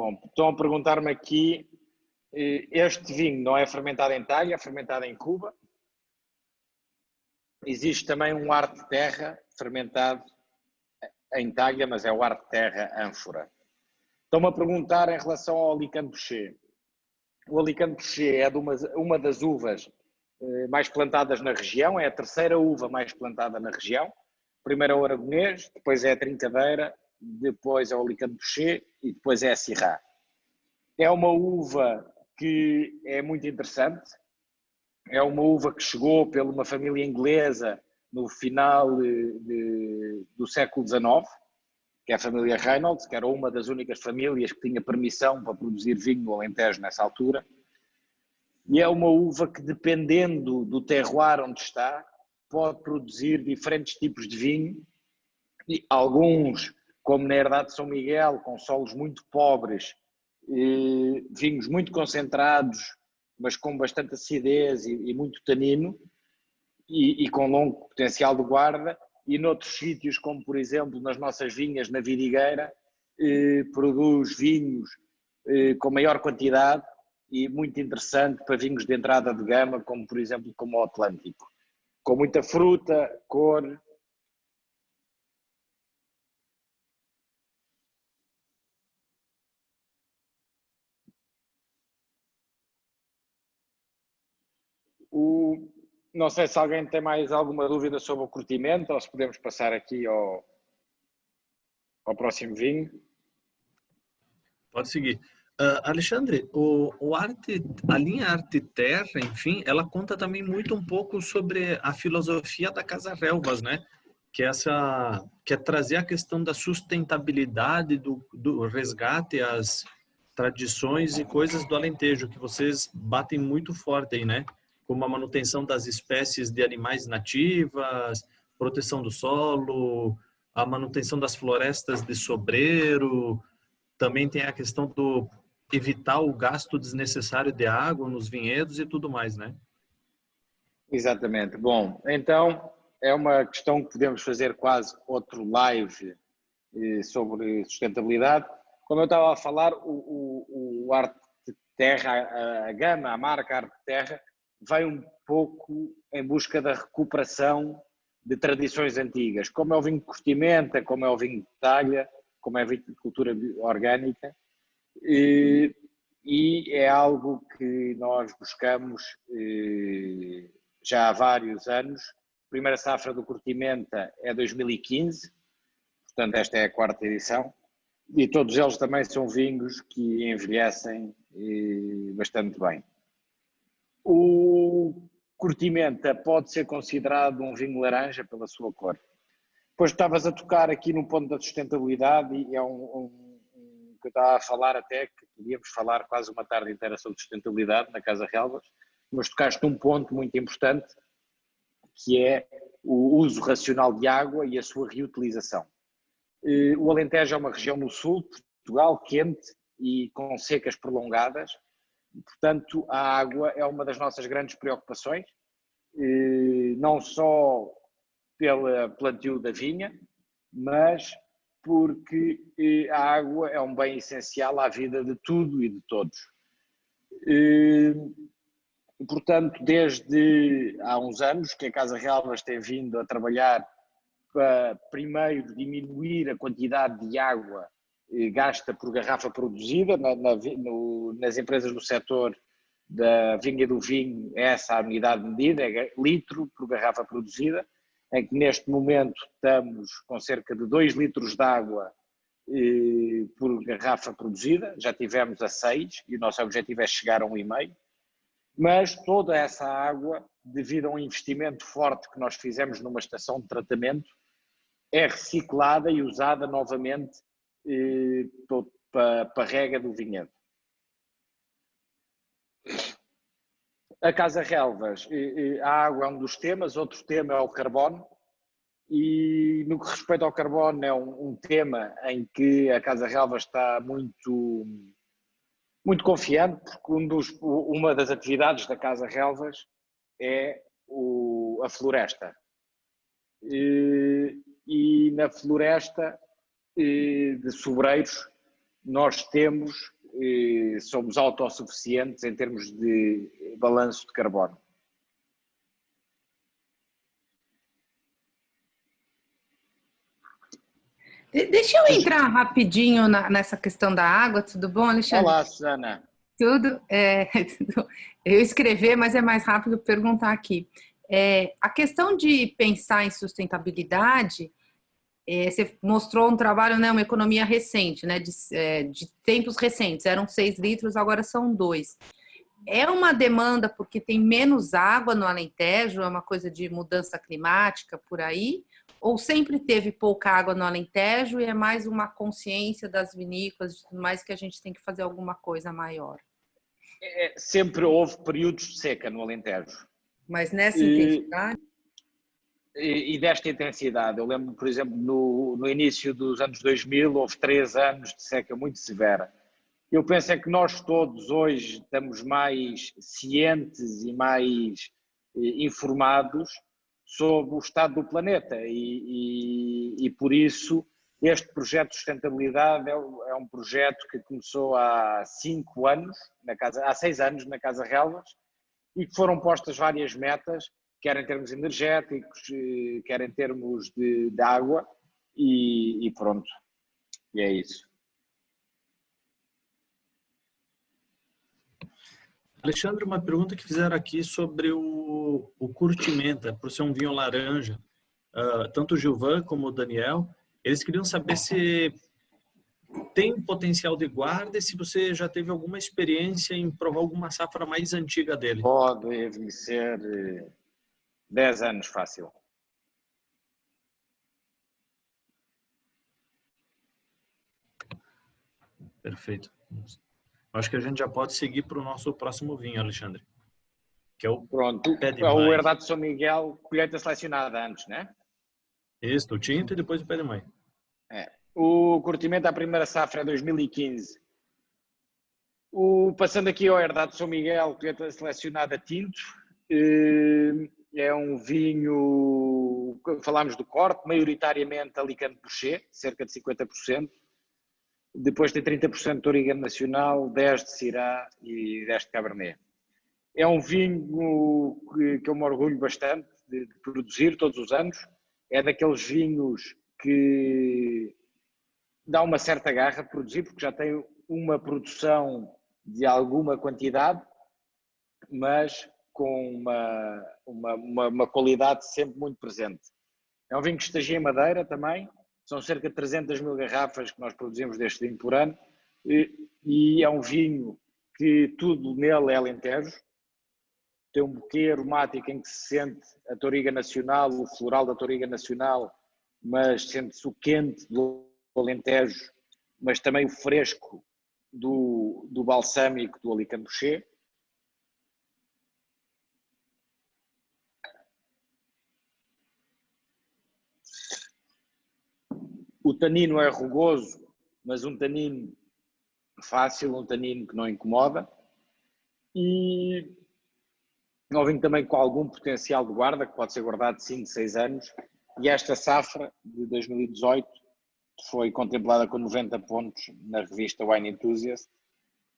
Speaker 4: Bom, estão a perguntar-me aqui, este vinho não é fermentado em talha, é fermentado em cuba. Existe também um arte de terra fermentado em talha, mas é o arte de terra ânfora. Estão-me a perguntar em relação ao Alicante Bouschet. O Alicante Bouschet é de uma das uvas mais plantadas na região, é a terceira uva mais plantada na região. Primeiro é o Aragonês, depois é a Trincadeira, depois é o Alicante Bouschet e depois é a Syrah. É uma uva que é muito interessante, é uma uva que chegou por uma família inglesa no final do século XIX, que é a família Reynolds, que era uma das únicas famílias que tinha permissão para produzir vinho no Alentejo nessa altura. E é uma uva que, dependendo do terroir onde está, pode produzir diferentes tipos de vinho. E alguns, como na herdade de São Miguel, com solos muito pobres, vinhos muito concentrados, mas com bastante acidez e muito tanino, e com longo potencial de guarda. E noutros sítios, como por exemplo nas nossas vinhas na Vidigueira, produz vinhos com maior quantidade e muito interessante para vinhos de entrada de gama, como por exemplo como o Atlântico, com muita fruta, cor. Não sei se alguém tem mais alguma dúvida sobre o curtimento ou se podemos passar aqui ao próximo vinho.
Speaker 1: Pode seguir. Alexandre, a linha Arte Terra, enfim, ela conta também muito um pouco sobre a filosofia da Casa Relvas, né? Que é trazer a questão da sustentabilidade, do resgate às tradições e coisas do Alentejo, que vocês batem muito forte aí, né? Como a manutenção das espécies de animais nativas, proteção do solo, a manutenção das florestas de sobreiro, também tem a questão do evitar o gasto desnecessário de água nos vinhedos e tudo mais, né?
Speaker 4: Exatamente. Bom, então é uma questão que podemos fazer quase outro live sobre sustentabilidade. Como eu estava a falar, o Arte de Terra, a gama, a marca Arte de Terra, vai um pouco em busca da recuperação de tradições antigas, como é o vinho de curtimenta, como é o vinho de talha, como é a viticultura orgânica, e é algo que nós buscamos já há vários anos. A primeira safra do curtimenta é 2015, portanto esta é a quarta edição, e todos eles também são vinhos que envelhecem bastante bem. O curtimenta pode ser considerado um vinho laranja pela sua cor. Depois estavas a tocar aqui no ponto da sustentabilidade e é que eu estava a falar até que podíamos falar quase uma tarde inteira sobre sustentabilidade na Casa Relvas, mas tocaste um ponto muito importante que é o uso racional de água e a sua reutilização. O Alentejo é uma região no sul de Portugal, quente e com secas prolongadas, portanto a água é uma das nossas grandes preocupações, não só pelo plantio da vinha, mas porque a água é um bem essencial à vida de tudo e de todos. Portanto, desde há uns anos que a Casa Relvas tem vindo a trabalhar para, primeiro, diminuir a quantidade de água gasta por garrafa produzida. Nas empresas do setor da vinha e do vinho, essa é a unidade de medida, é litro por garrafa produzida, em que neste momento estamos com cerca de 2 litros de água por garrafa produzida, já tivemos a 6 e o nosso objetivo é chegar a 1,5, mas toda essa água, devido a um investimento forte que nós fizemos numa estação de tratamento, é reciclada e usada novamente para a rega do vinhedo. A Casa Relvas, a água é um dos temas, outro tema é o carbono, e no que respeita ao carbono é um tema em que a Casa Relvas está muito confiante, porque uma das atividades da Casa Relvas é a floresta. E na floresta de sobreiros nós temos somos autossuficientes em termos de balanço de carbono.
Speaker 7: Deixa eu entrar rapidinho nessa questão da água, tudo bom, Alexandre?
Speaker 4: Olá, Susana.
Speaker 7: Tudo, eu escrever, mas é mais rápido perguntar aqui. A questão de pensar em sustentabilidade, você mostrou um trabalho, né, uma economia recente, né, de tempos recentes, eram 6 litros, agora são 2. É uma demanda porque tem menos água no Alentejo, é uma coisa de mudança climática por aí? Ou sempre teve pouca água no Alentejo e é mais uma consciência das vinícolas e tudo mais que a gente tem que fazer alguma coisa maior?
Speaker 4: Sempre houve períodos de seca no Alentejo.
Speaker 7: Mas nessa intensidade?
Speaker 4: E desta intensidade. Eu lembro, por exemplo, no início dos anos 2000, houve 3 anos de seca muito severa. Eu penso é que nós todos hoje estamos mais cientes e mais informados sobre o estado do planeta e por isso este projeto de sustentabilidade é um projeto que começou há 5 anos, há 6 anos na Casa Relvas, e que foram postas várias metas, quer em termos energéticos, quer em termos de água, e pronto, e é isso.
Speaker 1: Alexandre, uma pergunta que fizeram aqui sobre o curtimenta, por ser um vinho laranja, tanto o Gilvan como o Daniel, eles queriam saber se tem potencial de guarda e se você já teve alguma experiência em provar alguma safra mais antiga dele.
Speaker 4: Pode ser 10 anos fácil.
Speaker 1: Perfeito. Acho que a gente já pode seguir para o nosso próximo vinho, Alexandre. Que é o
Speaker 4: Pronto,
Speaker 1: Pé de
Speaker 4: o
Speaker 1: Mãe.
Speaker 4: Herdade de São Miguel, colheita selecionada antes, né?
Speaker 1: Isso, o tinto e depois o Pé de Mãe.
Speaker 4: O curtimento à primeira safra é 2015. Passando aqui ao Herdade de São Miguel, colheita selecionada tinto, é um vinho, falámos do corte, maioritariamente Alicante Boucher, cerca de 50%. Depois tem 30% de Origa Nacional, 10% de Syrah e 10% de Cabernet. É um vinho que eu me orgulho bastante de produzir todos os anos. É daqueles vinhos que dá uma certa garra de produzir, porque já tem uma produção de alguma quantidade, mas com uma qualidade sempre muito presente. É um vinho que estagia em madeira também. São cerca de 300 mil garrafas que nós produzimos deste vinho por ano, e é um vinho que tudo nele é alentejo. Tem um buquê aromático em que se sente a touriga nacional, o floral da touriga nacional, mas sente-se o quente do Alentejo, mas também o fresco do balsâmico do Alicante Boucher. O tanino é rugoso, mas um tanino fácil, um tanino que não incomoda. E um vinho também com algum potencial de guarda, que pode ser guardado de 5, 6 anos. E esta safra de 2018 foi contemplada com 90 pontos na revista Wine Enthusiast,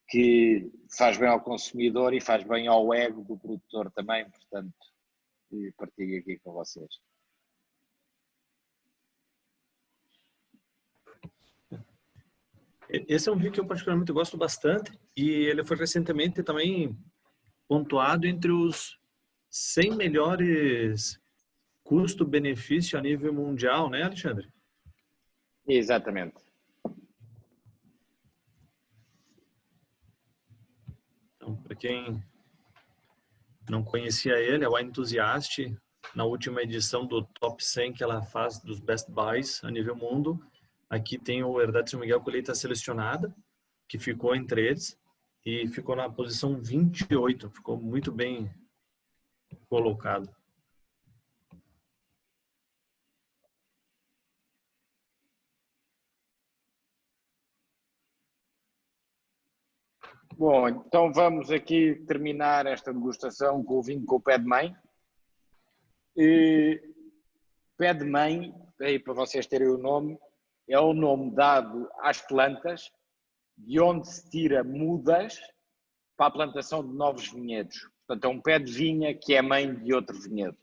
Speaker 4: que faz bem ao consumidor e faz bem ao ego do produtor também, portanto, partilho aqui com vocês.
Speaker 1: Esse é um vinho que eu particularmente gosto bastante e ele foi recentemente também pontuado entre os 100 melhores custo-benefício a nível mundial, né, Alexandre?
Speaker 4: Exatamente.
Speaker 1: Então, para quem não conhecia ele, é o Wine Enthusiast, na última edição do Top 100 que ela faz dos Best Buys a nível mundo. Aqui tem o Herdade de São Miguel colheita selecionada, que ficou entre eles, e ficou na posição 28, ficou muito bem colocado.
Speaker 4: Bom, então vamos aqui terminar esta degustação com o vinho com o Pé de Mãe. Pé de Mãe, aí para vocês terem o nome, é o nome dado às plantas de onde se tira mudas para a plantação de novos vinhedos. Portanto, é um pé de vinha que é mãe de outro vinhedo.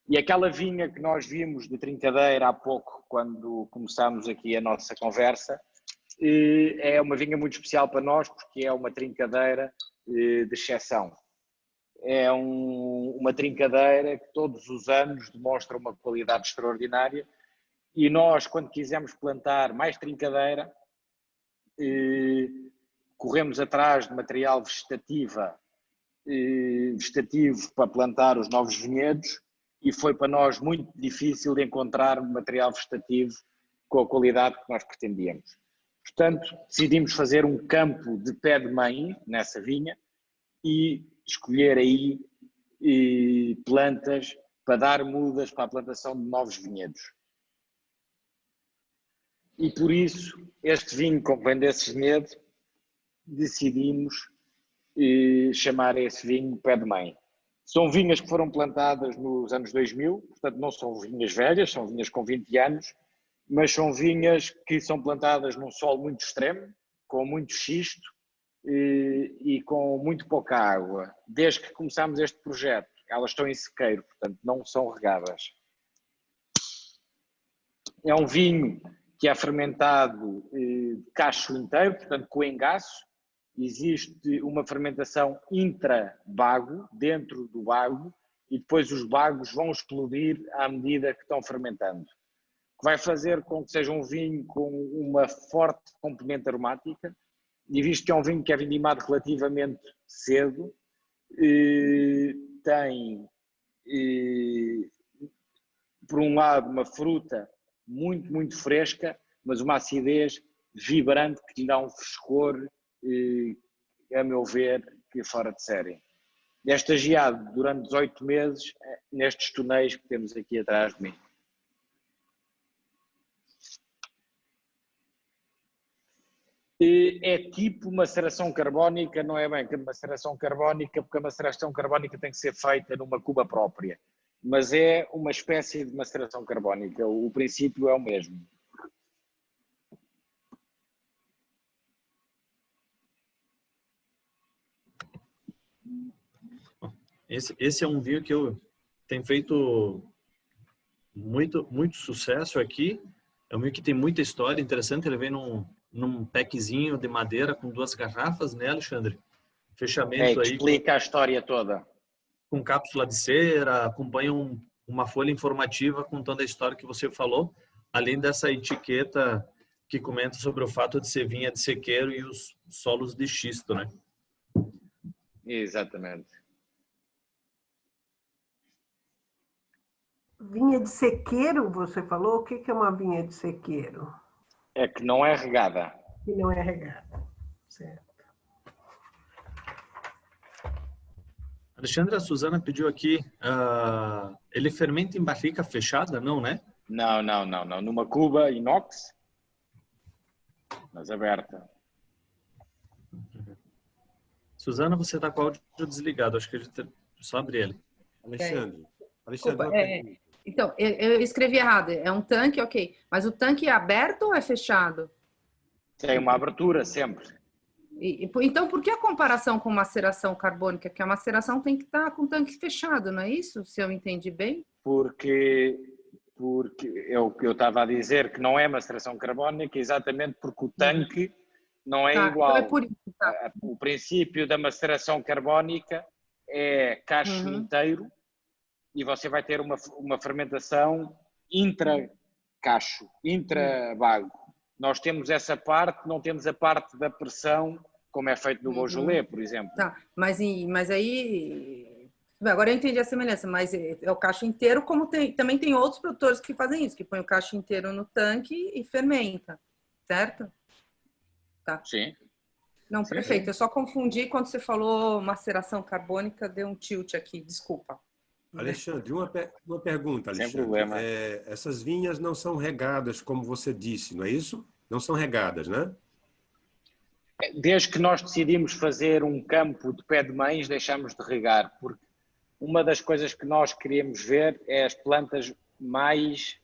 Speaker 4: E aquela vinha que nós vimos de trincadeira há pouco, quando começámos aqui a nossa conversa, é uma vinha muito especial para nós, porque é uma trincadeira de exceção. É uma trincadeira que todos os anos demonstra uma qualidade extraordinária, e nós, quando quisermos plantar mais trincadeira, corremos atrás de material vegetativo para plantar os novos vinhedos, e foi para nós muito difícil de encontrar material vegetativo com a qualidade que nós pretendíamos. Portanto, decidimos fazer um campo de pé de mãe nessa vinha e escolher aí plantas para dar mudas para a plantação de novos vinhedos. E por isso, este vinho, como vem desse vinhedo, decidimos chamar esse vinho pé de mãe. São vinhas que foram plantadas nos anos 2000, portanto não são vinhas velhas, são vinhas com 20 anos, mas são vinhas que são plantadas num solo muito extremo, com muito xisto e com muito pouca água. Desde que começámos este projeto, elas estão em sequeiro, portanto não são regadas. É um vinho que é fermentado de cacho inteiro, portanto com engaço. Existe uma fermentação intra-bago, dentro do bago, e depois os bagos vão explodir à medida que estão fermentando. O que vai fazer com que seja um vinho com uma forte componente aromática, e visto que é um vinho que é vindimado relativamente cedo, tem, por um lado, uma fruta muito, muito fresca, mas uma acidez vibrante que lhe dá um frescor, a meu ver, que é fora de série. É estagiado durante 18 meses nestes túneis que temos aqui atrás de mim. É tipo maceração carbónica, não é bem que maceração carbónica, porque a maceração carbónica tem que ser feita numa cuba própria, mas é uma espécie de maceração carbónica, o princípio é o mesmo.
Speaker 1: Esse é um vinho que eu tenho feito muito sucesso aqui. É um vinho que tem muita história interessante. Ele vem num packzinho de madeira com 2 garrafas, né, Alexandre? Fechamento aí.
Speaker 4: Explica a história toda.
Speaker 1: Com cápsula de cera, acompanha uma folha informativa contando a história que você falou, além dessa etiqueta que comenta sobre o fato de ser vinha de sequeiro e os solos de xisto, né?
Speaker 4: Exatamente.
Speaker 8: Vinha de sequeiro, você falou? O que é uma vinha de sequeiro?
Speaker 4: É que não é regada.
Speaker 8: Que não é regada, certo.
Speaker 1: Alexandre, a Suzana pediu aqui, ele fermenta em barrica fechada, não, né?
Speaker 4: Não. Numa cuba inox, mas aberta.
Speaker 1: Suzana, você está com o áudio desligado, acho que a gente só abre ele.
Speaker 9: Alexandre,
Speaker 7: Desculpa, então, eu escrevi errado, é um tanque, ok, mas o tanque é aberto ou é fechado?
Speaker 4: Tem uma abertura sempre.
Speaker 7: Então, por que a comparação com maceração carbônica? Que a maceração tem que estar com o tanque fechado, não é isso? Se eu entendi bem?
Speaker 4: Porque é o que eu estava a dizer, que não é maceração carbónica, exatamente porque o tanque não é igual.
Speaker 7: Então é por isso, tá.
Speaker 4: O princípio da maceração carbónica é cacho inteiro e você vai ter uma fermentação intra-cacho, intra-bago. Nós temos essa parte, não temos a parte da pressão, como é feito no Beaujolais, por exemplo.
Speaker 7: Tá, mas aí... Agora eu entendi a semelhança, mas é o cacho inteiro, como também tem outros produtores que fazem isso, que põem o cacho inteiro no tanque e fermenta, certo? Tá.
Speaker 4: Sim.
Speaker 7: Não, perfeito. Eu só confundi quando você falou maceração carbônica, deu um tilt aqui, desculpa.
Speaker 9: Alexandre, uma pergunta, Alexandre.
Speaker 4: Sem problema.
Speaker 9: Essas vinhas não são regadas, como você disse, não é isso? Não são regadas, né?
Speaker 4: Desde que nós decidimos fazer um campo de pé de mães, deixamos de regar, porque uma das coisas que nós queríamos ver é as plantas mais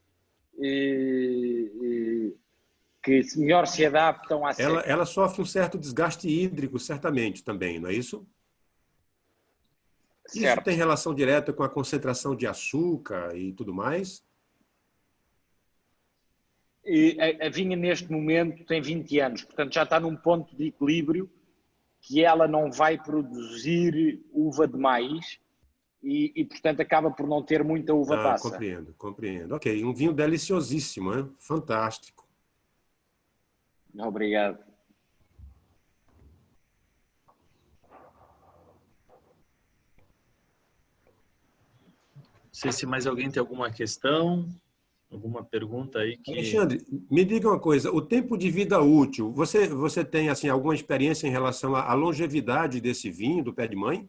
Speaker 4: que melhor se adaptam à seca.
Speaker 9: Ela sofre um certo desgaste hídrico, certamente, também, não é isso? Isso
Speaker 4: Certo.
Speaker 9: tem relação direta com a concentração de açúcar e tudo mais?
Speaker 4: E a vinha, neste momento, tem 20 anos, portanto já está num ponto de equilíbrio que ela não vai produzir uva demais e portanto, acaba por não ter muita uva passa.
Speaker 9: Compreendo, compreendo. Ok, um vinho deliciosíssimo, hein? Fantástico.
Speaker 4: Obrigado.
Speaker 1: Não sei se mais alguém tem alguma questão, alguma pergunta aí que...
Speaker 9: Alexandre, me diga uma coisa, o tempo de vida útil, você tem assim, alguma experiência em relação à longevidade desse vinho, do pé de mãe?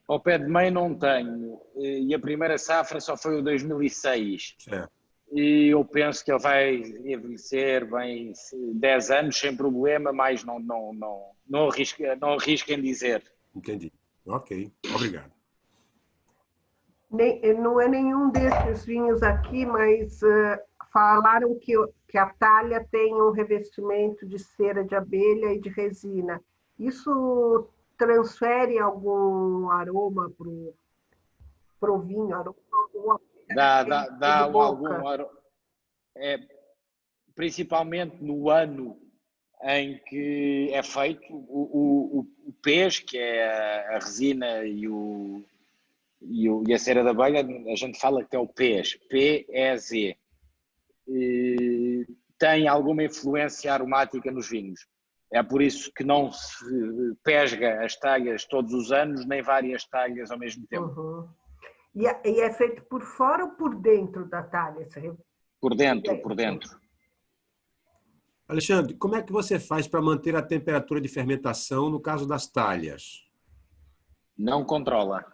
Speaker 4: Ao pé de mãe não tenho, e a primeira safra só foi o 2006.
Speaker 9: Certo.
Speaker 4: E eu penso que ele vai envelhecer bem 10 anos sem problema, mas não arrisco em dizer.
Speaker 9: Entendi. Ok, obrigado.
Speaker 8: Não é nenhum desses vinhos aqui, mas falaram que a talha tem um revestimento de cera de abelha e de resina. Isso transfere algum aroma para o vinho?
Speaker 4: Dá algum aroma. Principalmente no ano em que é feito, o pês, que é a resina e a cera da abelha, a gente fala que é o PEZ, P-E-Z. Tem alguma influência aromática nos vinhos. É por isso que não se pesga as talhas todos os anos, nem várias talhas ao mesmo tempo.
Speaker 8: Uhum. E é feito por fora ou por dentro da talha?
Speaker 4: Por dentro.
Speaker 9: Alexandre, como é que você faz para manter a temperatura de fermentação no caso das talhas?
Speaker 4: Não controla.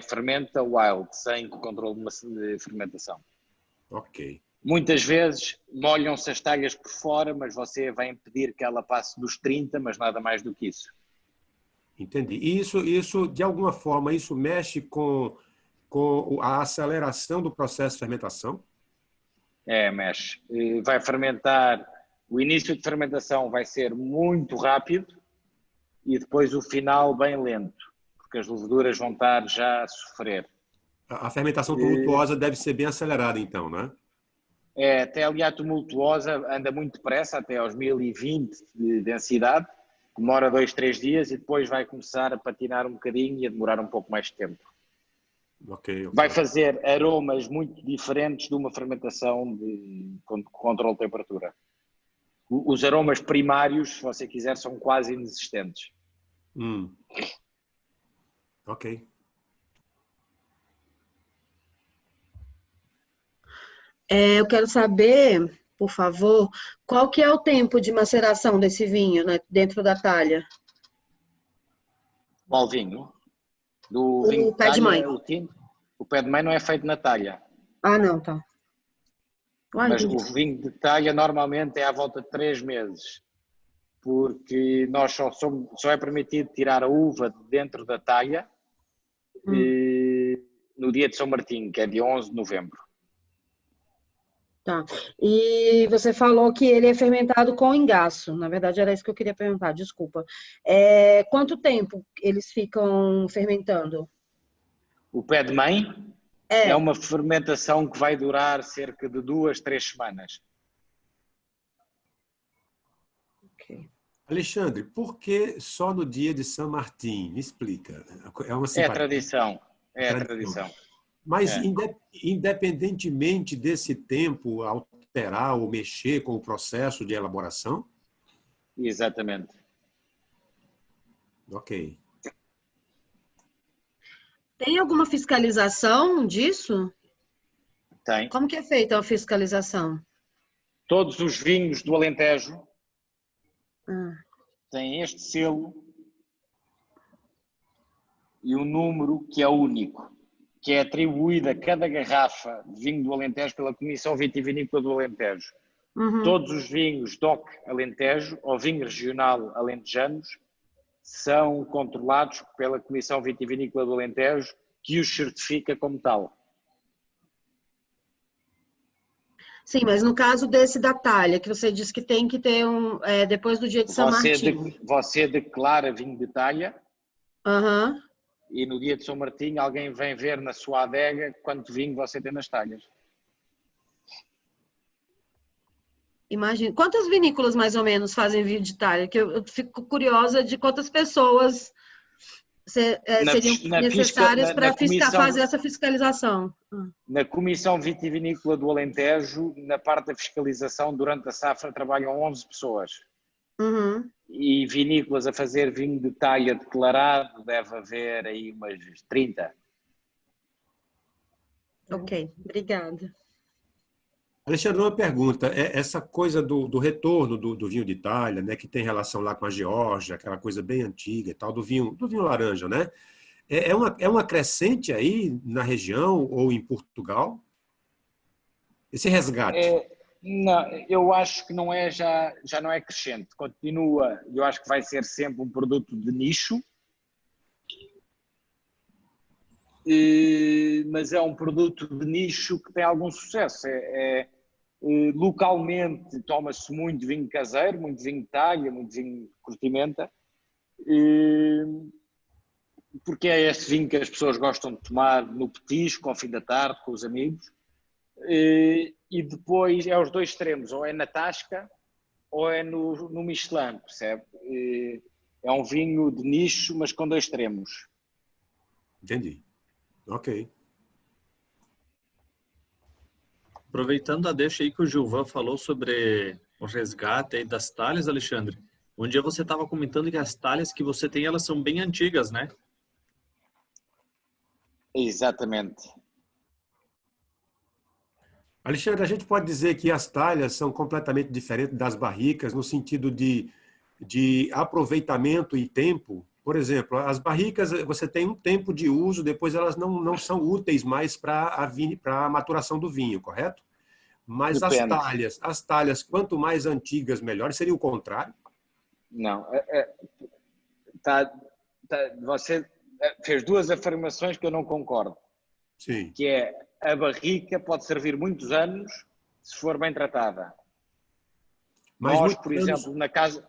Speaker 4: Fermenta wild, sem controle de fermentação.
Speaker 9: Ok.
Speaker 4: Muitas vezes molham-se as talhas por fora, mas você vai impedir que ela passe dos 30, mas nada mais do que isso.
Speaker 9: Entendi. E isso de alguma forma, isso mexe com a aceleração do processo de fermentação?
Speaker 4: Mexe. Vai fermentar, o início de fermentação vai ser muito rápido e depois o final bem lento, porque as leveduras vão estar já a sofrer.
Speaker 9: A fermentação tumultuosa deve ser bem acelerada, então, não é?
Speaker 4: Até ali a tumultuosa anda muito depressa, até aos 1020 de densidade, demora 2-3 dias e depois vai começar a patinar um bocadinho e a demorar um pouco mais de tempo.
Speaker 9: Okay.
Speaker 4: Vai fazer aromas muito diferentes de uma fermentação de controle de temperatura. Os aromas primários, se você quiser, são quase inexistentes.
Speaker 9: Ok.
Speaker 10: Eu quero saber, por favor, qual que é o tempo de maceração desse vinho, né, dentro da talha?
Speaker 4: Qual vinho?
Speaker 10: O pé de mãe.
Speaker 4: O pé de mãe não é feito na talha.
Speaker 10: Ah, não, tá.
Speaker 4: Mas o vinho de talha normalmente é à volta de 3 meses, porque nós só é permitido tirar a uva de dentro da talha no dia de São Martinho, que é dia 11 de novembro.
Speaker 10: Tá. E você falou que ele é fermentado com engaço. Na verdade, era isso que eu queria perguntar, desculpa. Quanto tempo eles ficam fermentando?
Speaker 4: O pé de mãe é uma fermentação que vai durar cerca de 2-3 semanas.
Speaker 10: Okay.
Speaker 9: Alexandre, por que só no dia de São Martim? Me explica. É uma simpatia.
Speaker 4: Tradição. É tradição.
Speaker 9: Mas, independentemente desse tempo alterar ou mexer com o processo de elaboração?
Speaker 4: Exatamente.
Speaker 9: Ok.
Speaker 10: Tem alguma fiscalização disso?
Speaker 4: Tem.
Speaker 10: Como que é feita a fiscalização?
Speaker 4: Todos os vinhos do Alentejo têm este selo e um número que é único, que é atribuído a cada garrafa de vinho do Alentejo pela Comissão Vitivinícola do Alentejo. Todos os vinhos DOC Alentejo ou vinho regional alentejanos são controlados pela Comissão Vitivinícola do Alentejo, que os certifica como tal.
Speaker 10: Sim, mas no caso desse da talha, que você disse que tem que ter depois do dia de São Martinho.
Speaker 4: Você declara vinho de talha
Speaker 10: Aham.
Speaker 4: e no dia de São Martinho alguém vem ver na sua adega quanto vinho você tem nas talhas.
Speaker 10: Imagina. Quantas vinícolas mais ou menos fazem vinho de talha? Que eu fico curiosa de quantas pessoas seriam necessárias para fazer essa fiscalização.
Speaker 4: Na Comissão Vitivinícola do Alentejo, na parte da fiscalização, durante a safra, trabalham 11 pessoas.
Speaker 10: Uhum.
Speaker 4: E vinícolas a fazer vinho de talha declarado, deve haver aí umas 30.
Speaker 10: Ok, obrigada.
Speaker 9: Alexandre, uma pergunta. Essa coisa do retorno do vinho de talha, né, que tem relação lá com a Geórgia, aquela coisa bem antiga e tal, do vinho laranja, né? É uma crescente aí na região ou em Portugal? Esse resgate?
Speaker 4: Não, eu acho que não é, já não é crescente. Continua, eu acho que vai ser sempre um produto de nicho, mas é um produto de nicho que tem algum sucesso. Localmente toma-se muito vinho caseiro, muito vinho de talha, muito vinho de curtimenta, porque é esse vinho que as pessoas gostam de tomar no petisco, ao fim da tarde, com os amigos. E depois é os dois extremos, ou é na tasca ou é no Michelin, percebe? É um vinho de nicho, mas com dois extremos.
Speaker 9: Entendi. Ok.
Speaker 1: Aproveitando a deixa aí que o Gilvan falou sobre o resgate aí das talhas, Alexandre, um dia você estava comentando que as talhas que você tem, elas são bem antigas, né?
Speaker 4: Exatamente.
Speaker 9: Alexandre, a gente pode dizer que as talhas são completamente diferentes das barricas no sentido de aproveitamento e tempo? Por exemplo, as barricas, você tem um tempo de uso, depois elas não são úteis mais para a maturação do vinho, correto? Mas
Speaker 4: Depende.
Speaker 9: as talhas, quanto mais antigas, melhor. Seria o contrário?
Speaker 4: Não. Você fez duas afirmações que eu não concordo.
Speaker 9: Sim.
Speaker 4: Que é, a barrica pode servir muitos anos se for bem tratada.
Speaker 9: Mas
Speaker 4: nós, por exemplo, na casa...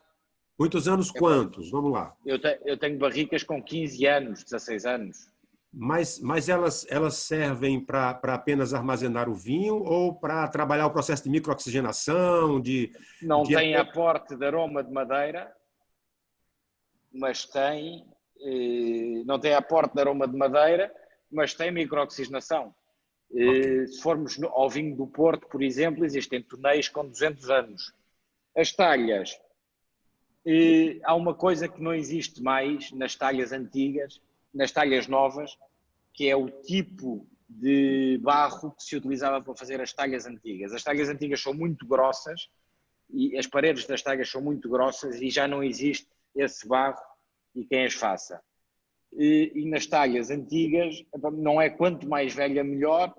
Speaker 9: Muitos anos quantos? Vamos lá.
Speaker 4: Eu tenho barricas com 15 anos, 16 anos.
Speaker 9: Mas elas servem para apenas armazenar o vinho ou para trabalhar o processo de microoxigenação?
Speaker 4: Não tem aporte de aroma de madeira, mas tem... Não tem aporte de aroma de madeira, mas tem microoxigenação. Okay. Se formos ao vinho do Porto, por exemplo, existem tonéis com 200 anos. As talhas... há uma coisa que não existe mais nas talhas antigas, nas talhas novas, que é o tipo de barro que se utilizava para fazer as talhas antigas. As talhas antigas são muito grossas e as paredes das talhas são muito grossas e já não existe esse barro e quem as faça. E nas talhas antigas, não é quanto mais velha melhor,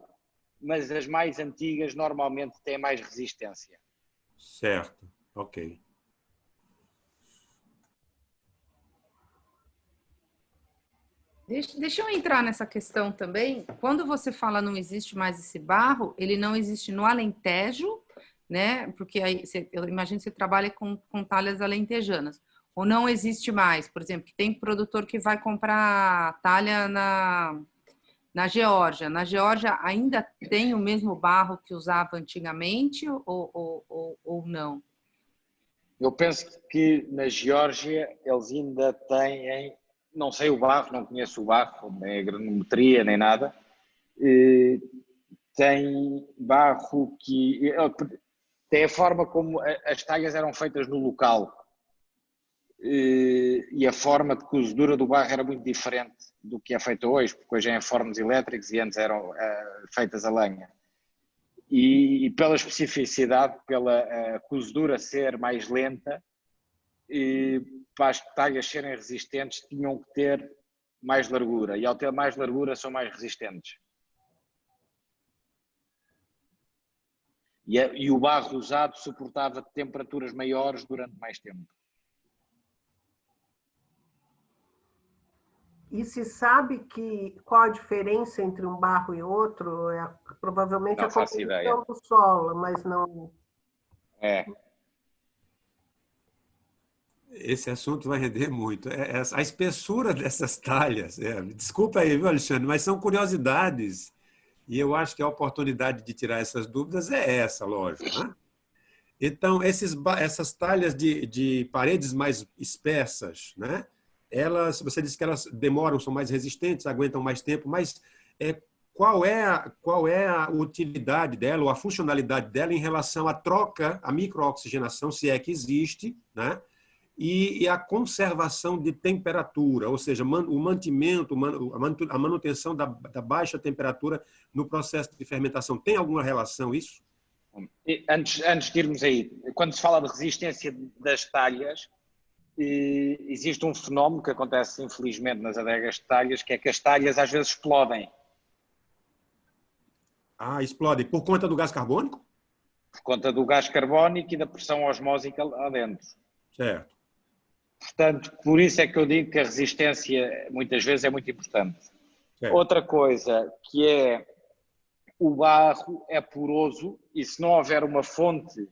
Speaker 4: mas as mais antigas normalmente têm mais resistência.
Speaker 9: Certo, ok.
Speaker 7: Deixa eu entrar nessa questão também. Quando você fala não existe mais esse barro, ele não existe no Alentejo, né? Porque aí eu imagino que você trabalha com talhas alentejanas. Ou não existe mais, por exemplo, que tem produtor que vai comprar talha na Geórgia. Na Geórgia ainda tem o mesmo barro que usava antigamente ou não?
Speaker 4: Eu penso que na Geórgia eles ainda têm... Não sei o barro, não conheço o barro, nem a granometria, nem nada. Tem barro que... Tem a forma como as talhas eram feitas no local. E a forma de cozedura do barro era muito diferente do que é feito hoje, porque hoje é em fornos elétricos e antes eram feitas a lenha. E pela especificidade, pela cozedura ser mais lenta, para as talhas serem resistentes tinham que ter mais largura e ao ter mais largura são mais resistentes. E o barro usado suportava temperaturas maiores durante mais tempo.
Speaker 8: E se sabe qual a diferença entre um barro e outro? Provavelmente
Speaker 4: não
Speaker 8: a
Speaker 4: faço ideia.
Speaker 8: composição do solo, mas não...
Speaker 9: Esse assunto vai render muito. A espessura dessas talhas, desculpa aí, viu, Alexandre, mas são curiosidades. E eu acho que a oportunidade de tirar essas dúvidas é essa, lógico, né? Então, essas talhas de paredes mais espessas, né? Você disse que elas demoram, são mais resistentes, aguentam mais tempo, mas qual é a utilidade dela, ou a funcionalidade dela em relação à troca, à microoxigenação, se é que existe, né? E a conservação de temperatura, ou seja, o mantimento, a manutenção da baixa temperatura no processo de fermentação. Tem alguma relação isso?
Speaker 4: Antes de irmos aí, quando se fala de resistência das talhas, existe um fenómeno que acontece infelizmente nas adegas de talhas, que é que as talhas às vezes explodem.
Speaker 9: Explodem por conta do gás carbônico?
Speaker 4: Por conta do gás carbónico e da pressão osmósica lá dentro.
Speaker 9: Certo.
Speaker 4: Portanto, por isso é que eu digo que a resistência muitas vezes é muito importante.
Speaker 9: Certo.
Speaker 4: Outra coisa que é, o barro é poroso e se não houver uma fonte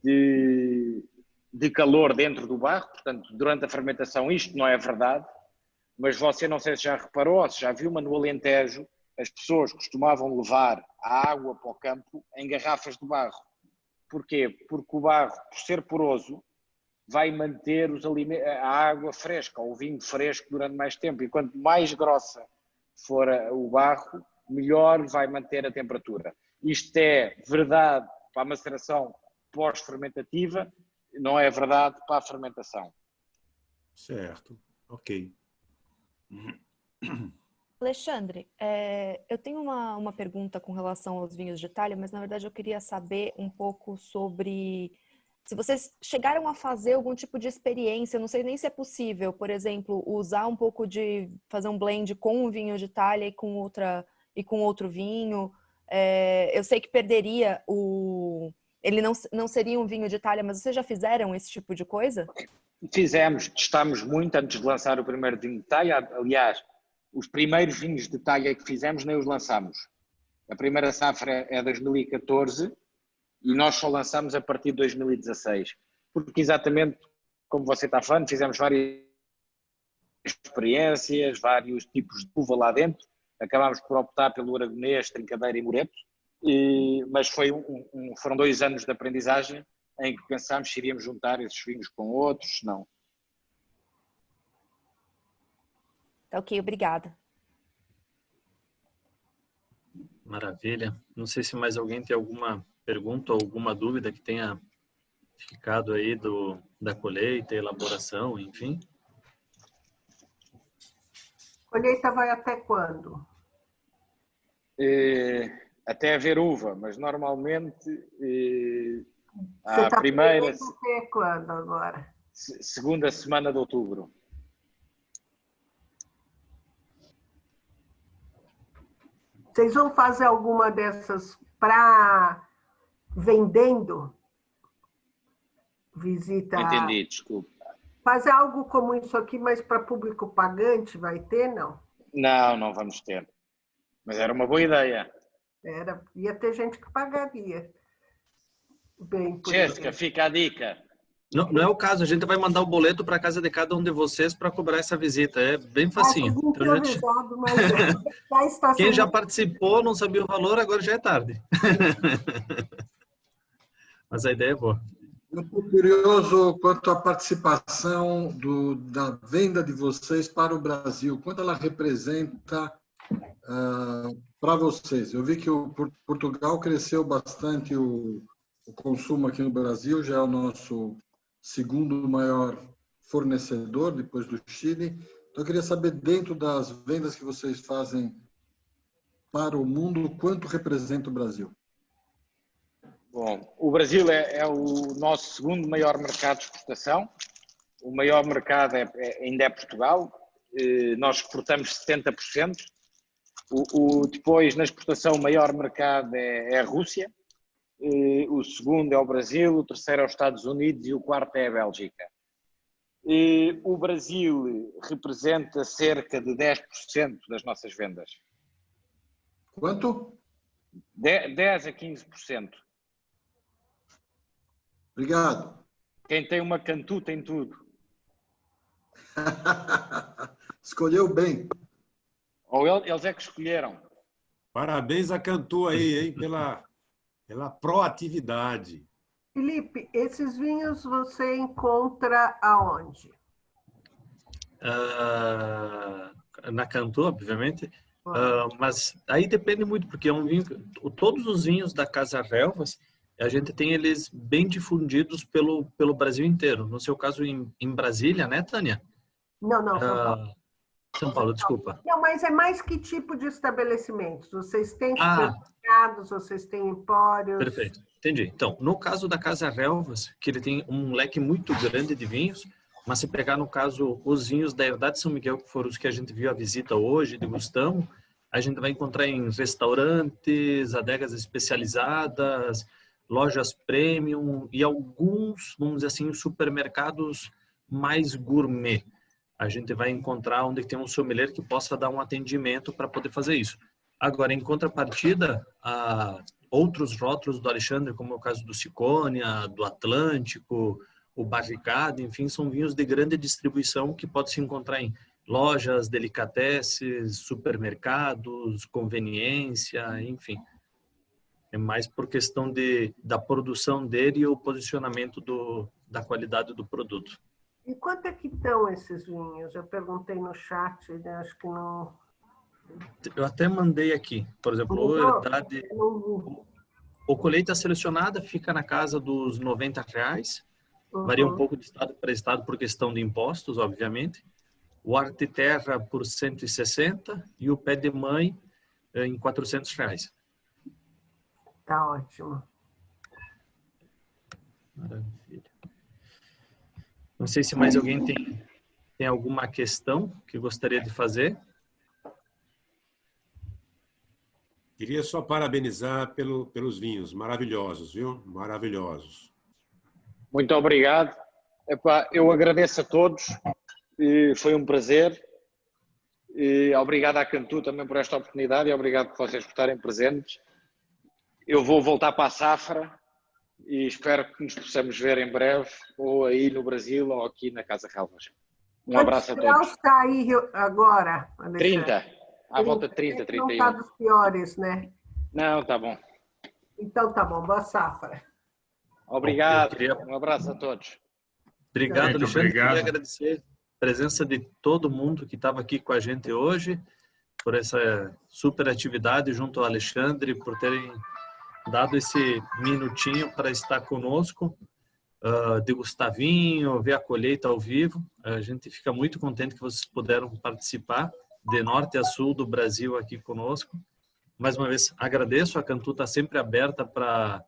Speaker 4: de calor dentro do barro, portanto, durante a fermentação isto não é verdade, mas você não sei se já reparou, ou se já viu, mas no Alentejo as pessoas costumavam levar a água para o campo em garrafas de barro. Porquê? Porque o barro, por ser poroso, vai manter a água fresca, ou o vinho fresco durante mais tempo. E quanto mais grossa for o barro, melhor vai manter a temperatura. Isto é verdade para a maceração pós-fermentativa, não é verdade para a fermentação.
Speaker 9: Certo, ok.
Speaker 11: Alexandre, eu tenho uma pergunta com relação aos vinhos de talha, mas na verdade eu queria saber um pouco sobre... Se vocês chegaram a fazer algum tipo de experiência, eu não sei nem se é possível, por exemplo, usar um pouco fazer um blend com um vinho de talha e com outro vinho. Eu sei que perderia ele não seria um vinho de talha, mas vocês já fizeram esse tipo de coisa?
Speaker 4: Fizemos, testámos muito antes de lançar o primeiro vinho de talha. Aliás, os primeiros vinhos de talha que fizemos nem os lançamos. A primeira safra é 2014 e nós só lançamos a partir de 2016. Porque exatamente, como você está falando, fizemos várias experiências, vários tipos de uva lá dentro. Acabámos por optar pelo aragonês, trincadeira e moreto. Mas foram 2 anos de aprendizagem em que pensámos se iríamos juntar esses vinhos com outros, não.
Speaker 11: Tá ok, obrigada.
Speaker 1: Maravilha. Não sei se mais alguém tem alguma pergunta ou alguma dúvida que tenha ficado aí da colheita, elaboração, enfim.
Speaker 8: Colheita vai até quando?
Speaker 4: Até haver uva, mas normalmente
Speaker 8: Você
Speaker 4: a primeira...
Speaker 8: Até quando agora?
Speaker 4: Segunda semana de outubro.
Speaker 8: Vocês vão fazer alguma dessas para vendendo? Visita...
Speaker 4: Entendi, desculpa.
Speaker 8: Fazer algo como isso aqui, mas para público pagante, vai ter, não?
Speaker 4: Não vamos ter. Mas era uma boa ideia.
Speaker 8: Ia ter gente que pagaria. Bem,
Speaker 4: Jéssica, fica a dica.
Speaker 1: Não é o caso, a gente vai mandar o boleto para casa de cada um de vocês para cobrar essa visita. É bem facinho. Então, quem já participou não sabia o valor, agora já é tarde. Mas a ideia é boa.
Speaker 12: Eu estou curioso quanto à participação da venda de vocês para o Brasil. Quanto ela representa para vocês? Eu vi que Portugal cresceu bastante o consumo aqui no Brasil, já é o nosso segundo maior fornecedor, depois do Chile. Então, eu queria saber, dentro das vendas que vocês fazem para o mundo, quanto representa o Brasil?
Speaker 4: Bom, o Brasil é o nosso segundo maior mercado de exportação. O maior mercado ainda é Portugal. Nós exportamos 70%. Depois, na exportação, o maior mercado é a Rússia. O segundo é o Brasil, o terceiro é os Estados Unidos e o quarto é a Bélgica. O Brasil representa cerca de 10% das nossas vendas.
Speaker 12: Quanto?
Speaker 4: 10 a 15%.
Speaker 12: Obrigado.
Speaker 4: Quem tem uma Cantu tem tudo.
Speaker 12: Escolheu bem.
Speaker 4: Ou eles é que escolheram.
Speaker 9: Parabéns a Cantu aí, hein, pela proatividade.
Speaker 8: Felipe, esses vinhos você encontra aonde?
Speaker 1: Na Cantu, obviamente. Mas aí depende muito, porque é um vinho... Todos os vinhos da Casa Relvas, a gente tem eles bem difundidos pelo Brasil inteiro. No seu caso, em Brasília, né, Tânia?
Speaker 8: Não, São Paulo.
Speaker 1: São Paulo, desculpa.
Speaker 8: Não, mas é mais que tipo de estabelecimentos? Vocês têm supermercados, vocês têm empórios?
Speaker 1: Perfeito, entendi. Então, no caso da Casa Relvas, que ele tem um leque muito grande de vinhos, mas se pegar, no caso, os vinhos da Herdade São Miguel, que foram os que a gente viu a visita hoje, degustamos, a gente vai encontrar em restaurantes, adegas especializadas, lojas premium e alguns, vamos dizer assim, supermercados mais gourmet. A gente vai encontrar onde tem um sommelier que possa dar um atendimento para poder fazer isso. Agora, em contrapartida, outros rótulos do Alexandre, como é o caso do Sicônia, do Atlântico, o Barricade, enfim, são vinhos de grande distribuição que pode se encontrar em lojas, delicatesses, supermercados, conveniência, enfim. É mais por questão da produção dele e o posicionamento da qualidade do produto.
Speaker 8: E quanto é que estão esses vinhos? Eu perguntei no chat, né? Acho que não...
Speaker 1: Eu até mandei aqui, por exemplo, o colheita selecionada fica na casa dos R$90, varia um pouco de estado para estado por questão de impostos, obviamente. O arte terra por 160 e o pé de mãe em R$400.
Speaker 8: Tá ótimo.
Speaker 1: Maravilha. Não sei se mais alguém tem alguma questão que gostaria de fazer.
Speaker 9: Queria só parabenizar pelos vinhos, maravilhosos, viu? Maravilhosos.
Speaker 4: Muito obrigado. Eu agradeço a todos, foi um prazer. Obrigado à Cantu também por esta oportunidade e obrigado por vocês por estarem presentes. Eu vou voltar para a Safra e espero que nos possamos ver em breve, ou aí no Brasil ou aqui na Casa Relvas. Um abraço a todos.
Speaker 8: Quantos graus está aí agora, Alexandre?
Speaker 4: 30. À volta de 30, 31.
Speaker 8: Não está dos piores, né?
Speaker 4: Não, tá bom.
Speaker 8: Então tá bom, boa safra.
Speaker 4: Obrigado, um abraço a todos.
Speaker 1: Obrigado, Alexandre. Queria agradecer a presença de todo mundo que estava aqui com a gente hoje, por essa super atividade junto ao Alexandre, por terem dado esse minutinho para estar conosco, degustar vinho, ver a colheita ao vivo. A gente fica muito contente que vocês puderam participar de norte a sul do Brasil aqui conosco. Mais uma vez, agradeço. A Cantu está sempre aberta para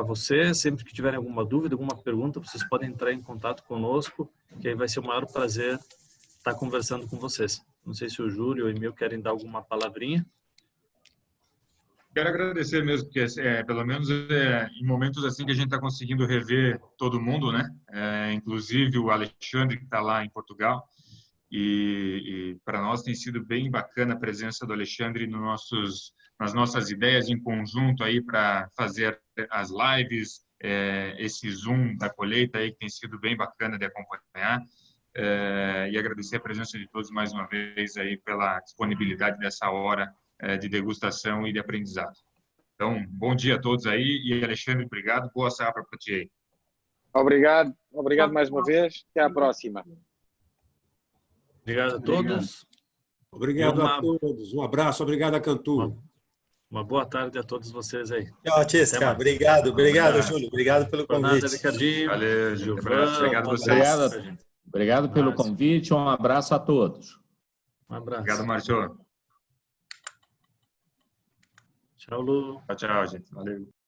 Speaker 1: vocês. Sempre que tiverem alguma dúvida, alguma pergunta, vocês podem entrar em contato conosco, que aí vai ser o maior prazer estar conversando com vocês. Não sei se o Júlio ou o Emil querem dar alguma palavrinha.
Speaker 3: Quero agradecer mesmo, porque pelo menos em momentos assim que a gente está conseguindo rever todo mundo, né? Inclusive o Alexandre, que está lá em Portugal. E para nós tem sido bem bacana a presença do Alexandre nas nossas ideias em conjunto aí para fazer as lives, esse Zoom da colheita aí que tem sido bem bacana de acompanhar. E agradecer a presença de todos mais uma vez aí pela disponibilidade dessa hora de degustação e de aprendizado. Então, bom dia a todos aí e Alexandre, obrigado. Boa safra para ti aí.
Speaker 4: Obrigado mais uma vez. Até à próxima.
Speaker 1: Obrigado a todos.
Speaker 9: Obrigado a todos. Um abraço. Obrigado a Cantu.
Speaker 1: Uma boa tarde a todos vocês aí.
Speaker 13: Tchau, Tisca. Obrigado, Júlio. Obrigado pelo convite.
Speaker 1: Nada, Ricardinho.
Speaker 3: Valeu,
Speaker 1: Gilvan.
Speaker 3: Obrigado a vocês.
Speaker 14: Obrigado pelo convite. Um abraço a todos.
Speaker 1: Um abraço.
Speaker 3: Obrigado, Márcio.
Speaker 1: Tchau, Lu.
Speaker 3: Tchau, gente. Valeu.